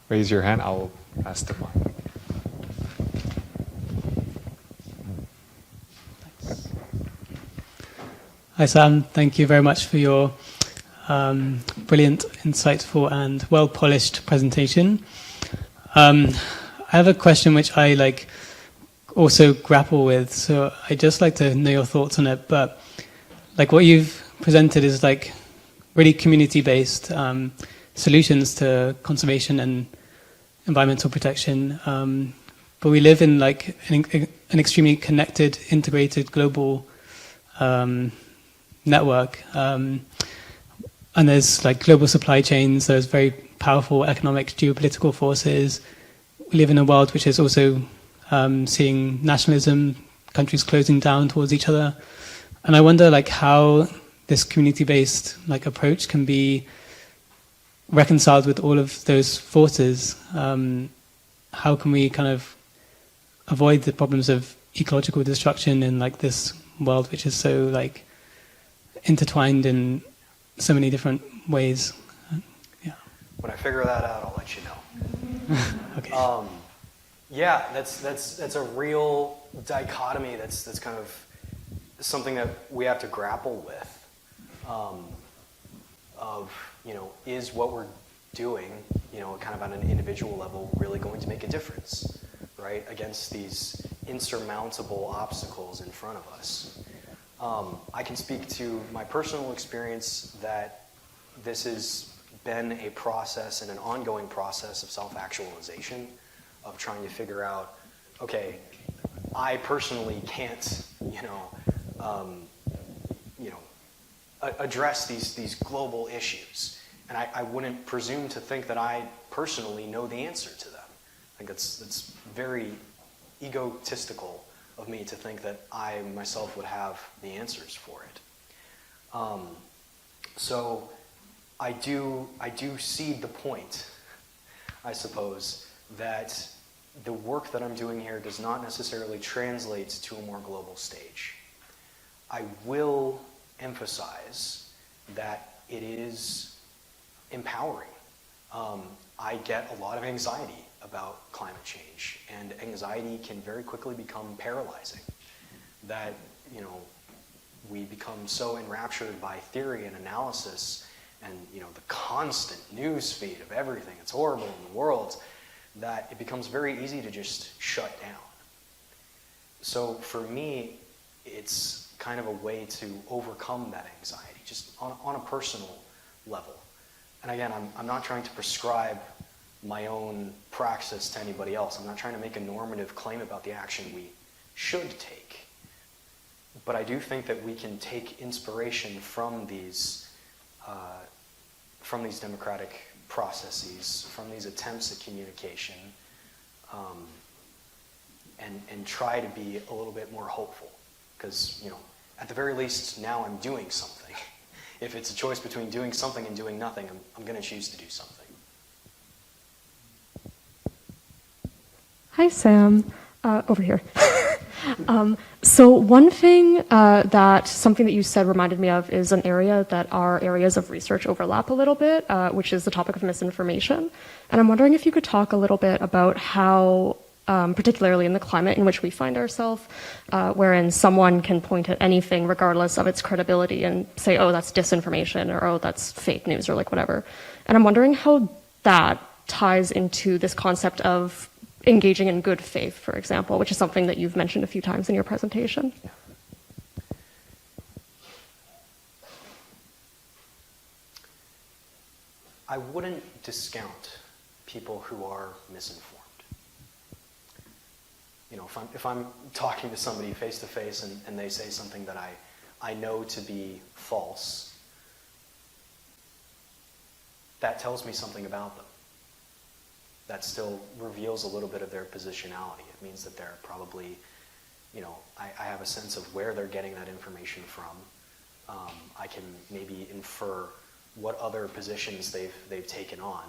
Speaker 2: raise your hand, I'll pass the mic.
Speaker 4: Hi, Sam. Thank you very much for your brilliant, insightful, and well-polished presentation. I have a question which I also grapple with, so I'd just like to know your thoughts on it. But what you've presented is really community-based solutions to conservation and environmental protection. But we live in an extremely connected, integrated global network, and there's global supply chains. There's very powerful economic, geopolitical forces. We live in a world which is also seeing nationalism, countries closing down towards each other, and I wonder how this community-based approach can be reconciled with all of those forces. How can we kind of avoid the problems of ecological destruction in this world which is so intertwined in so many different ways? Yeah.
Speaker 3: When I figure that out, I'll let you know.
Speaker 4: Okay.
Speaker 3: Yeah, that's a real dichotomy. That's kind of something that we have to grapple with. Of, is what we're doing, kind of on an individual level, really going to make a difference, right, against these insurmountable obstacles in front of us. I can speak to my personal experience that this has been a process and an ongoing process of self-actualization, of trying to figure out, okay, I personally can't, address these global issues, and I wouldn't presume to think that I personally know the answer to them. I think that's very egotistical of me to think that I myself would have the answers for it. So I do see the point, I suppose, that the work that I'm doing here does not necessarily translate to a more global stage. I will emphasize that it is empowering. I get a lot of anxiety about climate change, and anxiety can very quickly become paralyzing. That, we become so enraptured by theory and analysis and, the constant news feed of everything that's horrible in the world, that it becomes very easy to just shut down. So for me, it's kind of a way to overcome that anxiety, just on a personal level. And again, I'm not trying to prescribe my own praxis to anybody else. I'm not trying to make a normative claim about the action we should take. But I do think that we can take inspiration from these democratic processes, from these attempts at communication, and try to be a little bit more hopeful. Because, at the very least, now I'm doing something. If it's a choice between doing something and doing nothing, I'm going to choose to do something.
Speaker 5: Hi, Sam. Over here. So one thing something that you said reminded me of is an area that our areas of research overlap a little bit, which is the topic of misinformation. And I'm wondering if you could talk a little bit about how, particularly in the climate in which we find ourselves, wherein someone can point at anything regardless of its credibility and say, oh, that's disinformation, or oh, that's fake news, or like whatever. And I'm wondering how that ties into this concept of engaging in good faith, for example, which is something that you've mentioned a few times in your presentation.
Speaker 3: Yeah. I wouldn't discount people who are misinformed. If I'm talking to somebody face to face and they say something that I know to be false, that tells me something about them. That still reveals a little bit of their positionality. It means that they're probably, I have a sense of where they're getting that information from. I can maybe infer what other positions they've taken on.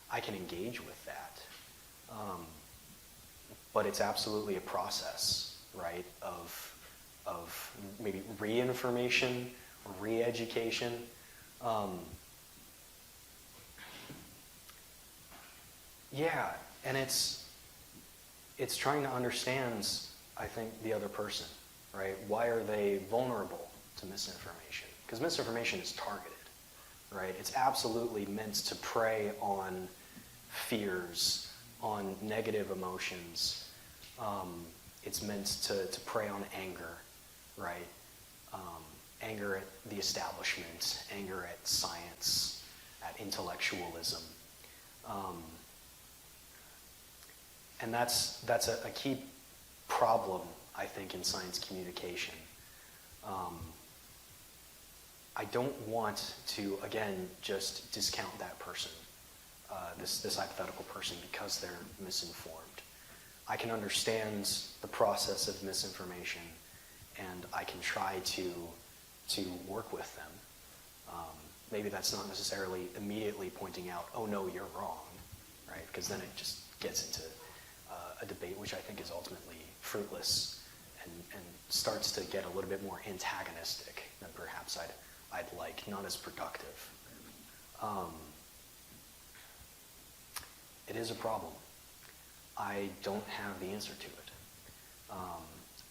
Speaker 3: I can engage with that. But it's absolutely a process, right, of maybe re-information, re-education. Yeah, and it's trying to understand, I think, the other person, right? Why are they vulnerable to misinformation? Because misinformation is targeted, right? It's absolutely meant to prey on fears, on negative emotions. It's meant to prey on anger, right? Anger at the establishment, anger at science, at intellectualism. And that's a key problem, I think, in science communication. I don't want to, again, just discount that person, this hypothetical person, because they're misinformed. I can understand the process of misinformation, and I can try to work with them. Maybe that's not necessarily immediately pointing out, oh no, you're wrong, right? Because then it just gets into a debate which I think is ultimately fruitless and starts to get a little bit more antagonistic than perhaps I'd like, not as productive. it is a problem. I don't have the answer to it.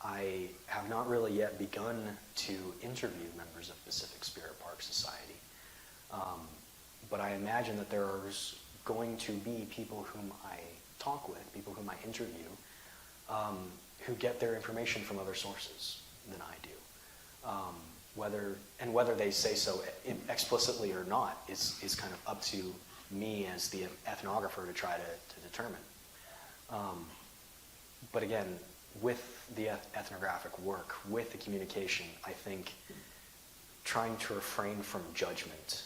Speaker 3: I have not really yet begun to interview members of Pacific Spirit Park Society. But I imagine that there are going to be people whom I talk with, people whom I interview, who get their information from other sources than I do. Whether they say so explicitly or not is kind of up to me as the ethnographer to try to determine. But again, with the ethnographic work, with the communication, I think trying to refrain from judgment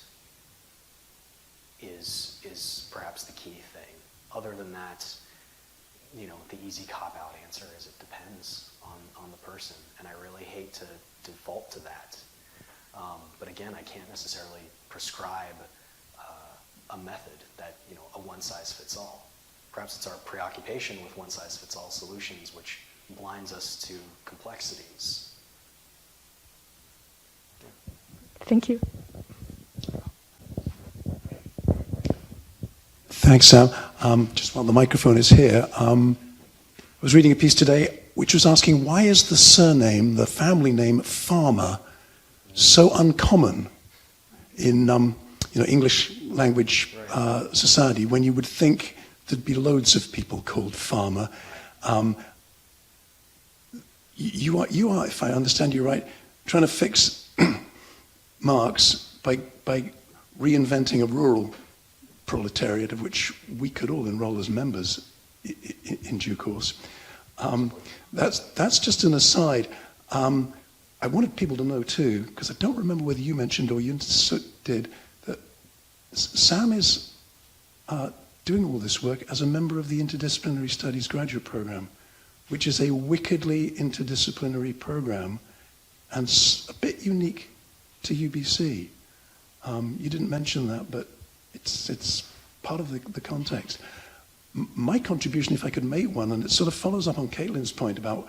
Speaker 3: is perhaps the key thing. Other than that, you know, the easy cop-out answer is it depends on the person, and I really hate to default to that. But again, I can't necessarily prescribe a method that, you know, a one-size-fits-all. Perhaps it's our preoccupation with one-size-fits-all solutions which blinds us to complexities. Yeah.
Speaker 5: Thank you.
Speaker 1: Thanks, Sam. Just while the microphone is here, I was reading a piece today which was asking, why is the surname, the family name Farmer, so uncommon in English language society, when you would think there'd be loads of people called Farmer. You are, if I understand you right, trying to fix Marx by reinventing a rural proletariat of which we could all enroll as members in due course. That's just an aside. I wanted people to know too, because I don't remember whether you mentioned or you did, that Sam is doing all this work as a member of the Interdisciplinary Studies graduate program, which is a wickedly interdisciplinary program and a bit unique to UBC. You didn't mention that, but it's part of the context. My contribution, if I could make one, and it sort of follows up on Caitlin's point about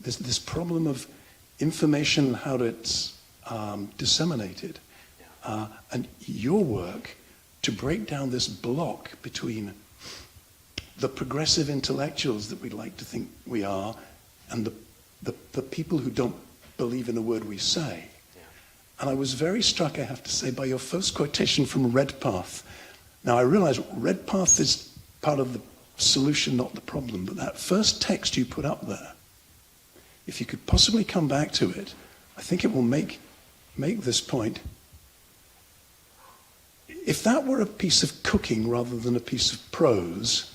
Speaker 1: this problem of information, how it's disseminated, and your work to break down this block between the progressive intellectuals that we'd like to think we are and the people who don't believe in a word we say. And I was very struck, I have to say, by your first quotation from Redpath. Now, I realize Redpath is part of the solution, not the problem, but that first text you put up there, if you could possibly come back to it, I think it will make this point. If that were a piece of cooking rather than a piece of prose,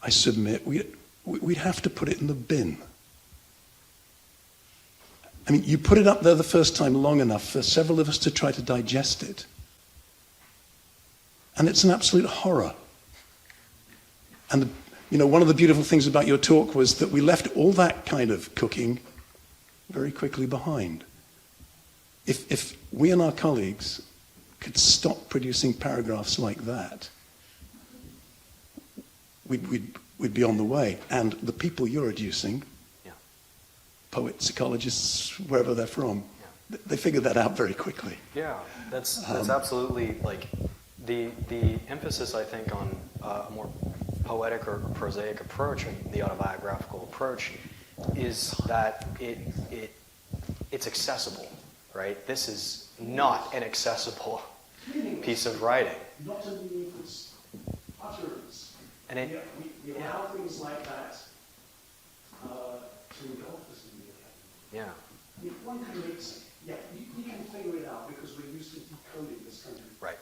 Speaker 1: I submit we'd have to put it in the bin. I mean, you put it up there the first time long enough for several of us to try to digest it. And it's an absolute horror. And one of the beautiful things about your talk was that we left all that kind of cooking very quickly behind. If we and our colleagues could stop producing paragraphs like that, we'd be on the way. And the people you're adducing, poets, ecologists, wherever they're from, they figured that out very quickly.
Speaker 3: Yeah, that's absolutely, like, the emphasis, I think, on a more poetic or prosaic approach, the autobiographical approach, is that it's accessible, right? This is not an accessible piece of writing.
Speaker 1: Not a meaningless utterance.
Speaker 3: And
Speaker 1: we allow things like that to engulf us in the academy.
Speaker 3: Yeah.
Speaker 1: If one creates, we can figure it out because we're used to decoding this kind of
Speaker 3: right.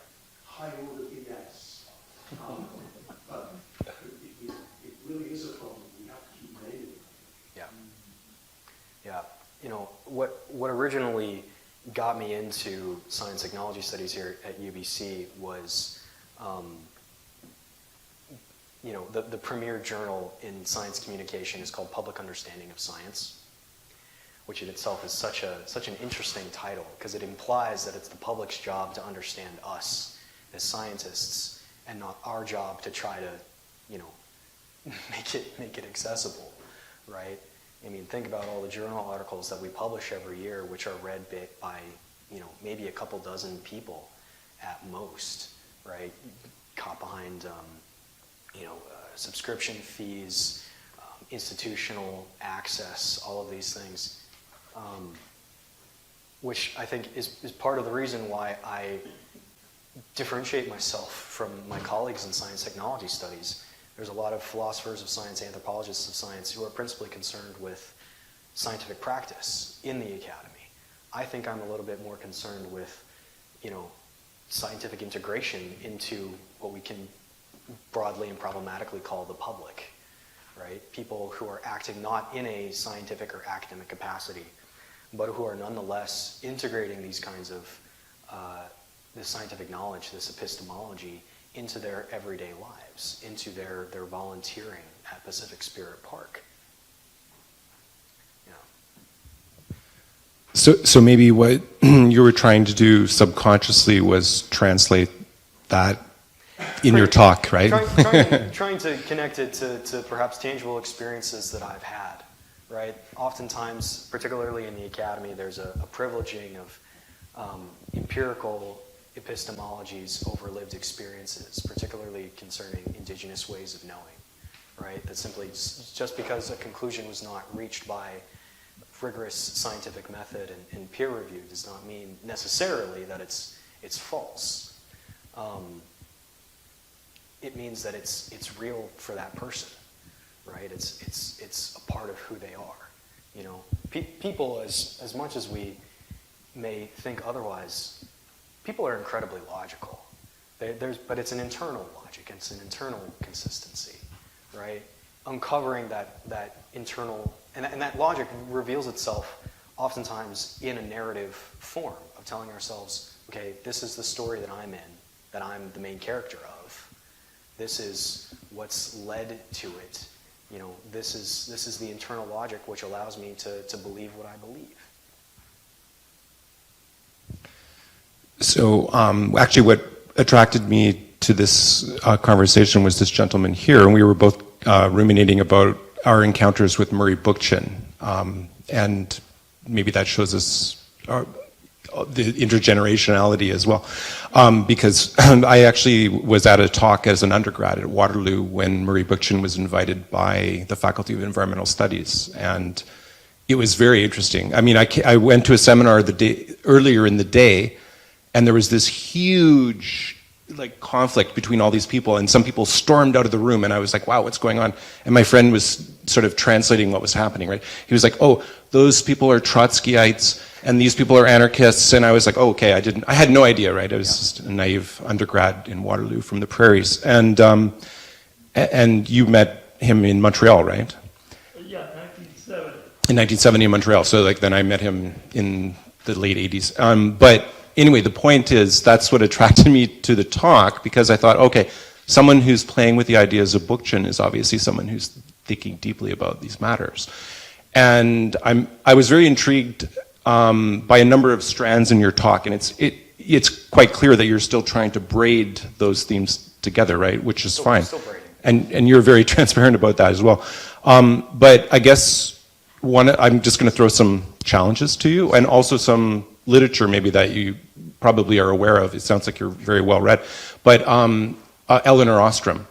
Speaker 1: high order BS. But it really is a problem. We have to keep naming it.
Speaker 3: Yeah. Yeah. What originally got me into science technology studies here at UBC was, the premier journal in science communication is called Public Understanding of Science, which in itself is such an interesting title because it implies that it's the public's job to understand us as scientists and not our job to try to, make it accessible, right? I mean, think about all the journal articles that we publish every year, which are read by, maybe a couple dozen people at most, right? Caught behind, subscription fees, institutional access, all of these things, which I think is part of the reason why I differentiate myself from my colleagues in science technology studies. There's a lot of philosophers of science, anthropologists of science, who are principally concerned with scientific practice in the academy. I think I'm a little bit more concerned with, scientific integration into what we can broadly and problematically call the public, right? People who are acting not in a scientific or academic capacity, but who are nonetheless integrating these kinds of this scientific knowledge, this epistemology, into their everyday lives, into their volunteering at Pacific Spirit Park.
Speaker 6: So maybe what you were trying to do subconsciously was translate that in your talk, right?
Speaker 3: Trying to connect it to perhaps tangible experiences that I've had, right? Oftentimes, particularly in the academy, there's a privileging of empirical epistemologies over lived experiences, particularly concerning indigenous ways of knowing, right? That simply, just because a conclusion was not reached by rigorous scientific method and peer review does not mean necessarily that it's false. It means that it's real for that person, right? It's a part of who they are. People, as much as we may think otherwise, people are incredibly logical. But it's an internal logic. It's an internal consistency, right? Uncovering that internal, and that logic reveals itself oftentimes in a narrative form of telling ourselves, okay, this is the story that I'm in, that I'm the main character of. This is what's led to it. This is the internal logic which allows me to believe what I believe.
Speaker 6: So actually what attracted me to this conversation was this gentleman here, and we were both ruminating about our encounters with Murray Bookchin, and maybe that shows us the intergenerationality as well, because I actually was at a talk as an undergrad at Waterloo when Murray Bookchin was invited by the Faculty of Environmental Studies, and it was very interesting. I mean, I went to a seminar earlier in the day, and there was this huge conflict between all these people, and some people stormed out of the room, and I was like, wow, what's going on? And my friend was sort of translating what was happening, right? He was like, oh, those people are Trotskyites, and these people are anarchists, and I was like, oh, okay, I had no idea, right? I was just a naive undergrad in Waterloo from the prairies, and you met him in Montreal, right?
Speaker 7: Yeah, 1970.
Speaker 6: In 1970 in Montreal, so then I met him in the late 80s. But anyway, the point is, that's what attracted me to the talk, because I thought, okay, someone who's playing with the ideas of Bookchin is obviously someone who's thinking deeply about these matters. And I was very intrigued by a number of strands in your talk, and it's quite clear that you're still trying to braid those themes together, right? Which is fine.
Speaker 3: Still braiding.
Speaker 6: And you're very transparent about that as well. But I guess I'm just going to throw some challenges to you, and also some literature maybe that you probably are aware of. It sounds like you're very well read. But Elinor Ostrom,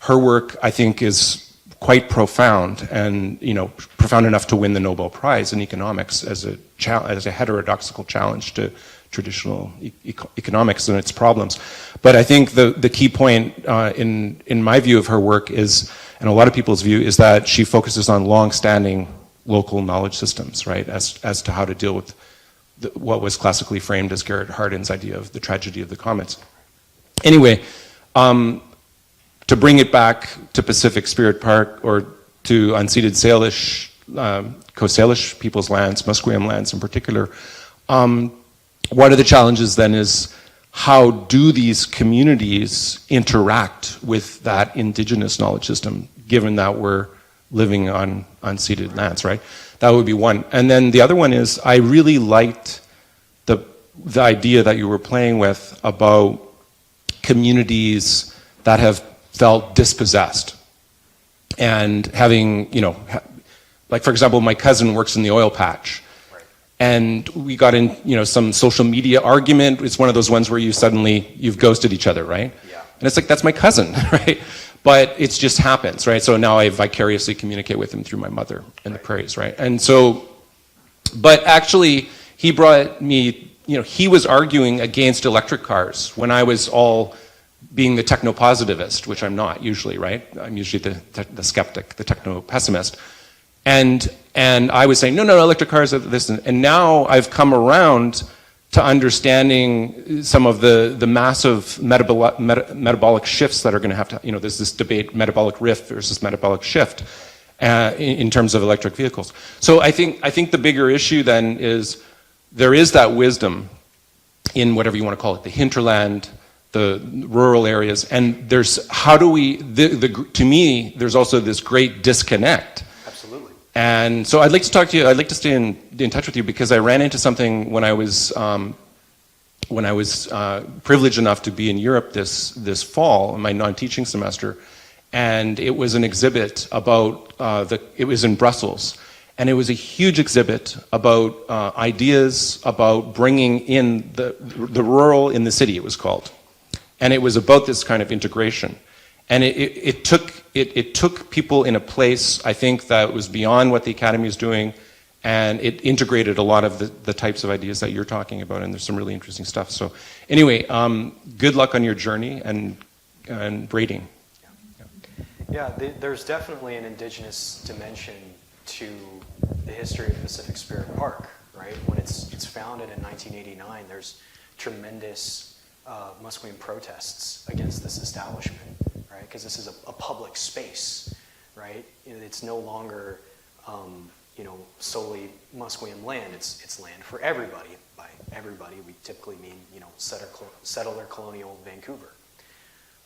Speaker 6: her work I think is quite profound, and profound enough to win the Nobel Prize in economics as a heterodoxical challenge to traditional economics and its problems. But I think the key point in my view of her work is, and a lot of people's view, is that she focuses on long-standing local knowledge systems, right, as to how to deal with what was classically framed as Garrett Hardin's idea of the tragedy of the commons. Anyway, to bring it back to Pacific Spirit Park, or to unceded Salish, Coast Salish people's lands, Musqueam lands in particular, one of the challenges then is, how do these communities interact with that indigenous knowledge system, given that we're living on unceded lands, right? That would be one. And then the other one is, I really liked the idea that you were playing with about communities that have felt dispossessed. And having, like for example, my cousin works in the oil patch.
Speaker 3: Right.
Speaker 6: And we got in, some social media argument. It's one of those ones where you've ghosted each other, right?
Speaker 3: Yeah.
Speaker 6: And it's like, that's my cousin, right? But it just happens, right? So now I vicariously communicate with him through my mother in the prairies, right? And so, but actually, he brought me, he was arguing against electric cars when I was all being the techno-positivist, which I'm not usually, right? I'm usually the skeptic, the techno-pessimist. And I was saying, no, electric cars are this. And now I've come around to understanding some of the massive metabolic shifts that are going to have to, there's this debate, metabolic rift versus metabolic shift in terms of electric vehicles. So I think the bigger issue then is there is that wisdom in whatever you want to call it, the hinterland, the rural areas, and there's, how do we, to me, there's also this great disconnect.
Speaker 3: Absolutely.
Speaker 6: And so I'd like to talk to you, I'd like to stay in touch with you because I ran into something when I was privileged enough to be in Europe this fall in my non-teaching semester, and it was an exhibit about, it was in Brussels, and it was a huge exhibit about ideas about bringing in the rural in the city, it was called. And it was about this kind of integration. And it took people in a place, I think, that was beyond what the Academy is doing, and it integrated a lot of the types of ideas that you're talking about, and there's some really interesting stuff. So anyway, good luck on your journey and braiding.
Speaker 3: Yeah, there's definitely an indigenous dimension to the history of Pacific Spirit Park, right? When it's founded in 1989, there's tremendous Musqueam protests against this establishment, right? Because this is a public space, right? It's no longer, solely Musqueam land. It's land for everybody. By everybody, we typically mean, settler colonial Vancouver.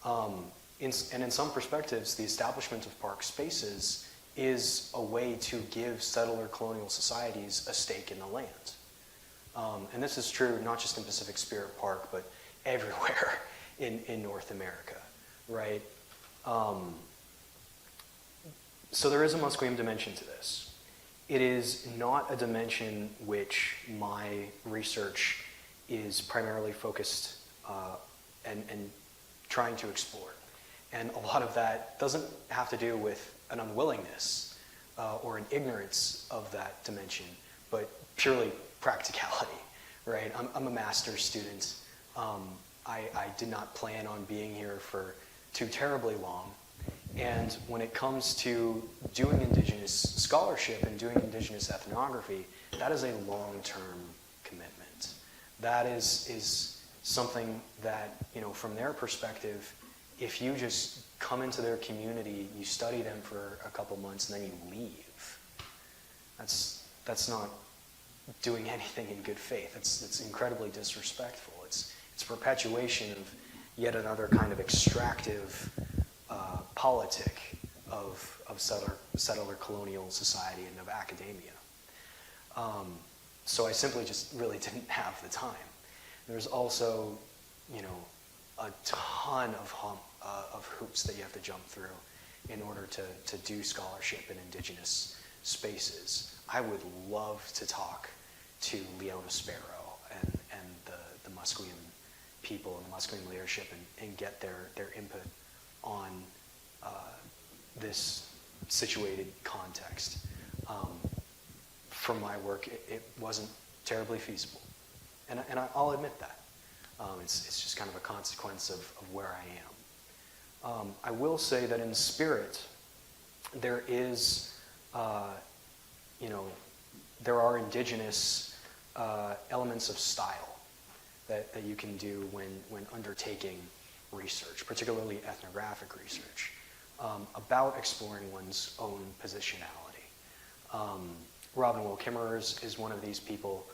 Speaker 3: And in some perspectives, the establishment of park spaces is a way to give settler colonial societies a stake in the land. And this is true not just in Pacific Spirit Park, but everywhere in North America, right? So there is a Musqueam dimension to this. It is not a dimension which my research is primarily focused and trying to explore. And a lot of that doesn't have to do with an unwillingness or an ignorance of that dimension, but purely practicality, right? I'm a master's student. I did not plan on being here for too terribly long. And when it comes to doing indigenous scholarship and doing indigenous ethnography, that is a long-term commitment. That is something that, from their perspective, if you just come into their community, you study them for a couple months, and then you leave, that's not doing anything in good faith. It's incredibly disrespectful. It's perpetuation of yet another kind of extractive politic of settler colonial society and of academia. So I simply just really didn't have the time. There's also, a ton of hoops that you have to jump through in order to do scholarship in indigenous spaces. I would love to talk to Leona Sparrow and the Musqueam people and the Musqueam leadership and get their input on this situated context. For my work, it wasn't terribly feasible. And I'll admit that. It's just kind of a consequence of where I am. I will say that in spirit, there is, there are indigenous elements of style that you can do when undertaking research, particularly ethnographic research, about exploring one's own positionality. Robin Will Kimmerer is one of these people.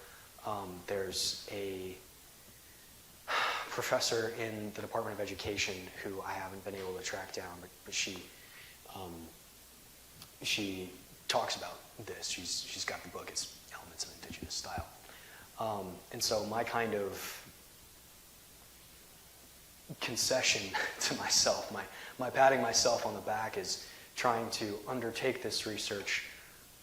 Speaker 3: There's a professor in the Department of Education who I haven't been able to track down, but she talks about this. She's got the book. It's Elements of Indigenous Style. And so my kind of concession to myself, my patting myself on the back is trying to undertake this research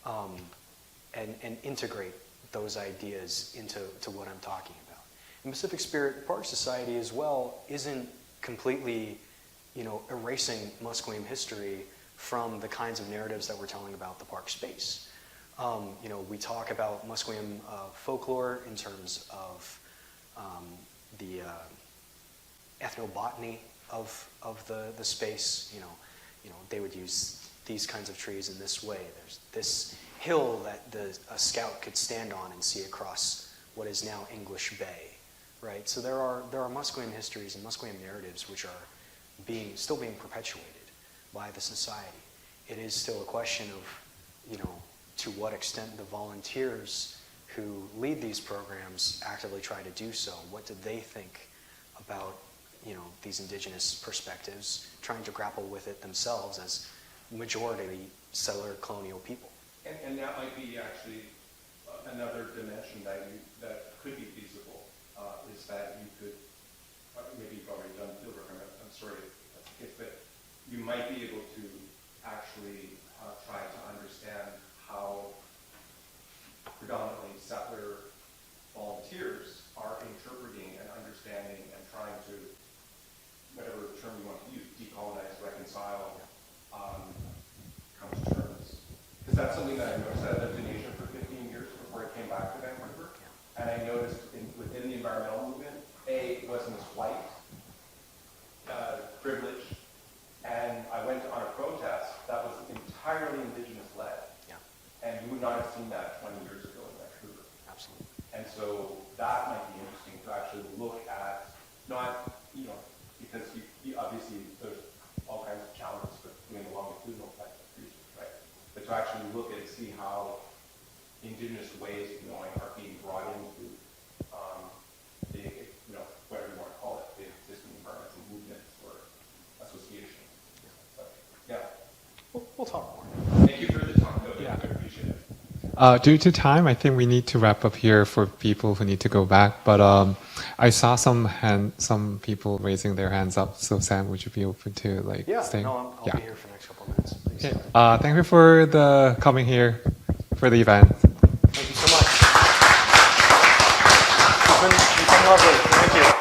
Speaker 3: and integrate those ideas into what I'm talking about. And Pacific Spirit Park Society as well isn't completely erasing Musqueam history from the kinds of narratives that we're telling about the park space. We talk about Musqueam folklore in terms of the ethnobotany of the space. They would use these kinds of trees in this way. There's this hill that a scout could stand on and see across what is now English Bay, right? So there are Musqueam histories and Musqueam narratives which are still being perpetuated by the society. It is still a question of, to what extent the volunteers who lead these programs actively try to do so. What do they think about, these indigenous perspectives, trying to grapple with it themselves as majority settler colonial people?
Speaker 6: And that might be actually another dimension that could be feasible, is that you could, maybe you've already done field work, I'm sorry if that's the case, but you might be able to actually try to understand how predominantly settler volunteers are interpreting and understanding and trying to, whatever term you want to use, decolonize, reconcile, come to terms. Because that's something that I noticed. I lived in Asia for 15 years before I came back to Vancouver. And I noticed within the environmental movement, it wasn't as white, privileged. And I went on a protest that was entirely indigenous-led.
Speaker 3: Yeah.
Speaker 6: And you would not have seen that 20 years ago in Vancouver.
Speaker 3: Absolutely.
Speaker 6: And so that might be interesting to actually look at, not, because you obviously there's all kinds of challenges with doing the longitudinal types of research, right? But to actually look at and see how indigenous ways of knowing are being brought into the, whatever you want to call it, the existing environmental movements or associations. So, yeah.
Speaker 3: We'll talk more.
Speaker 6: Thank you for the talk, though.
Speaker 2: Yeah.
Speaker 6: I appreciate it.
Speaker 2: Due to time, I think we need to wrap up here for people who need to go back. But I saw some people raising their hands up. So Sam, would you be open to staying?
Speaker 3: I'll be here for the next couple of minutes. Please.
Speaker 2: Okay. Thank you for coming here for the event.
Speaker 3: Thank you so much. It's been lovely. Thank you.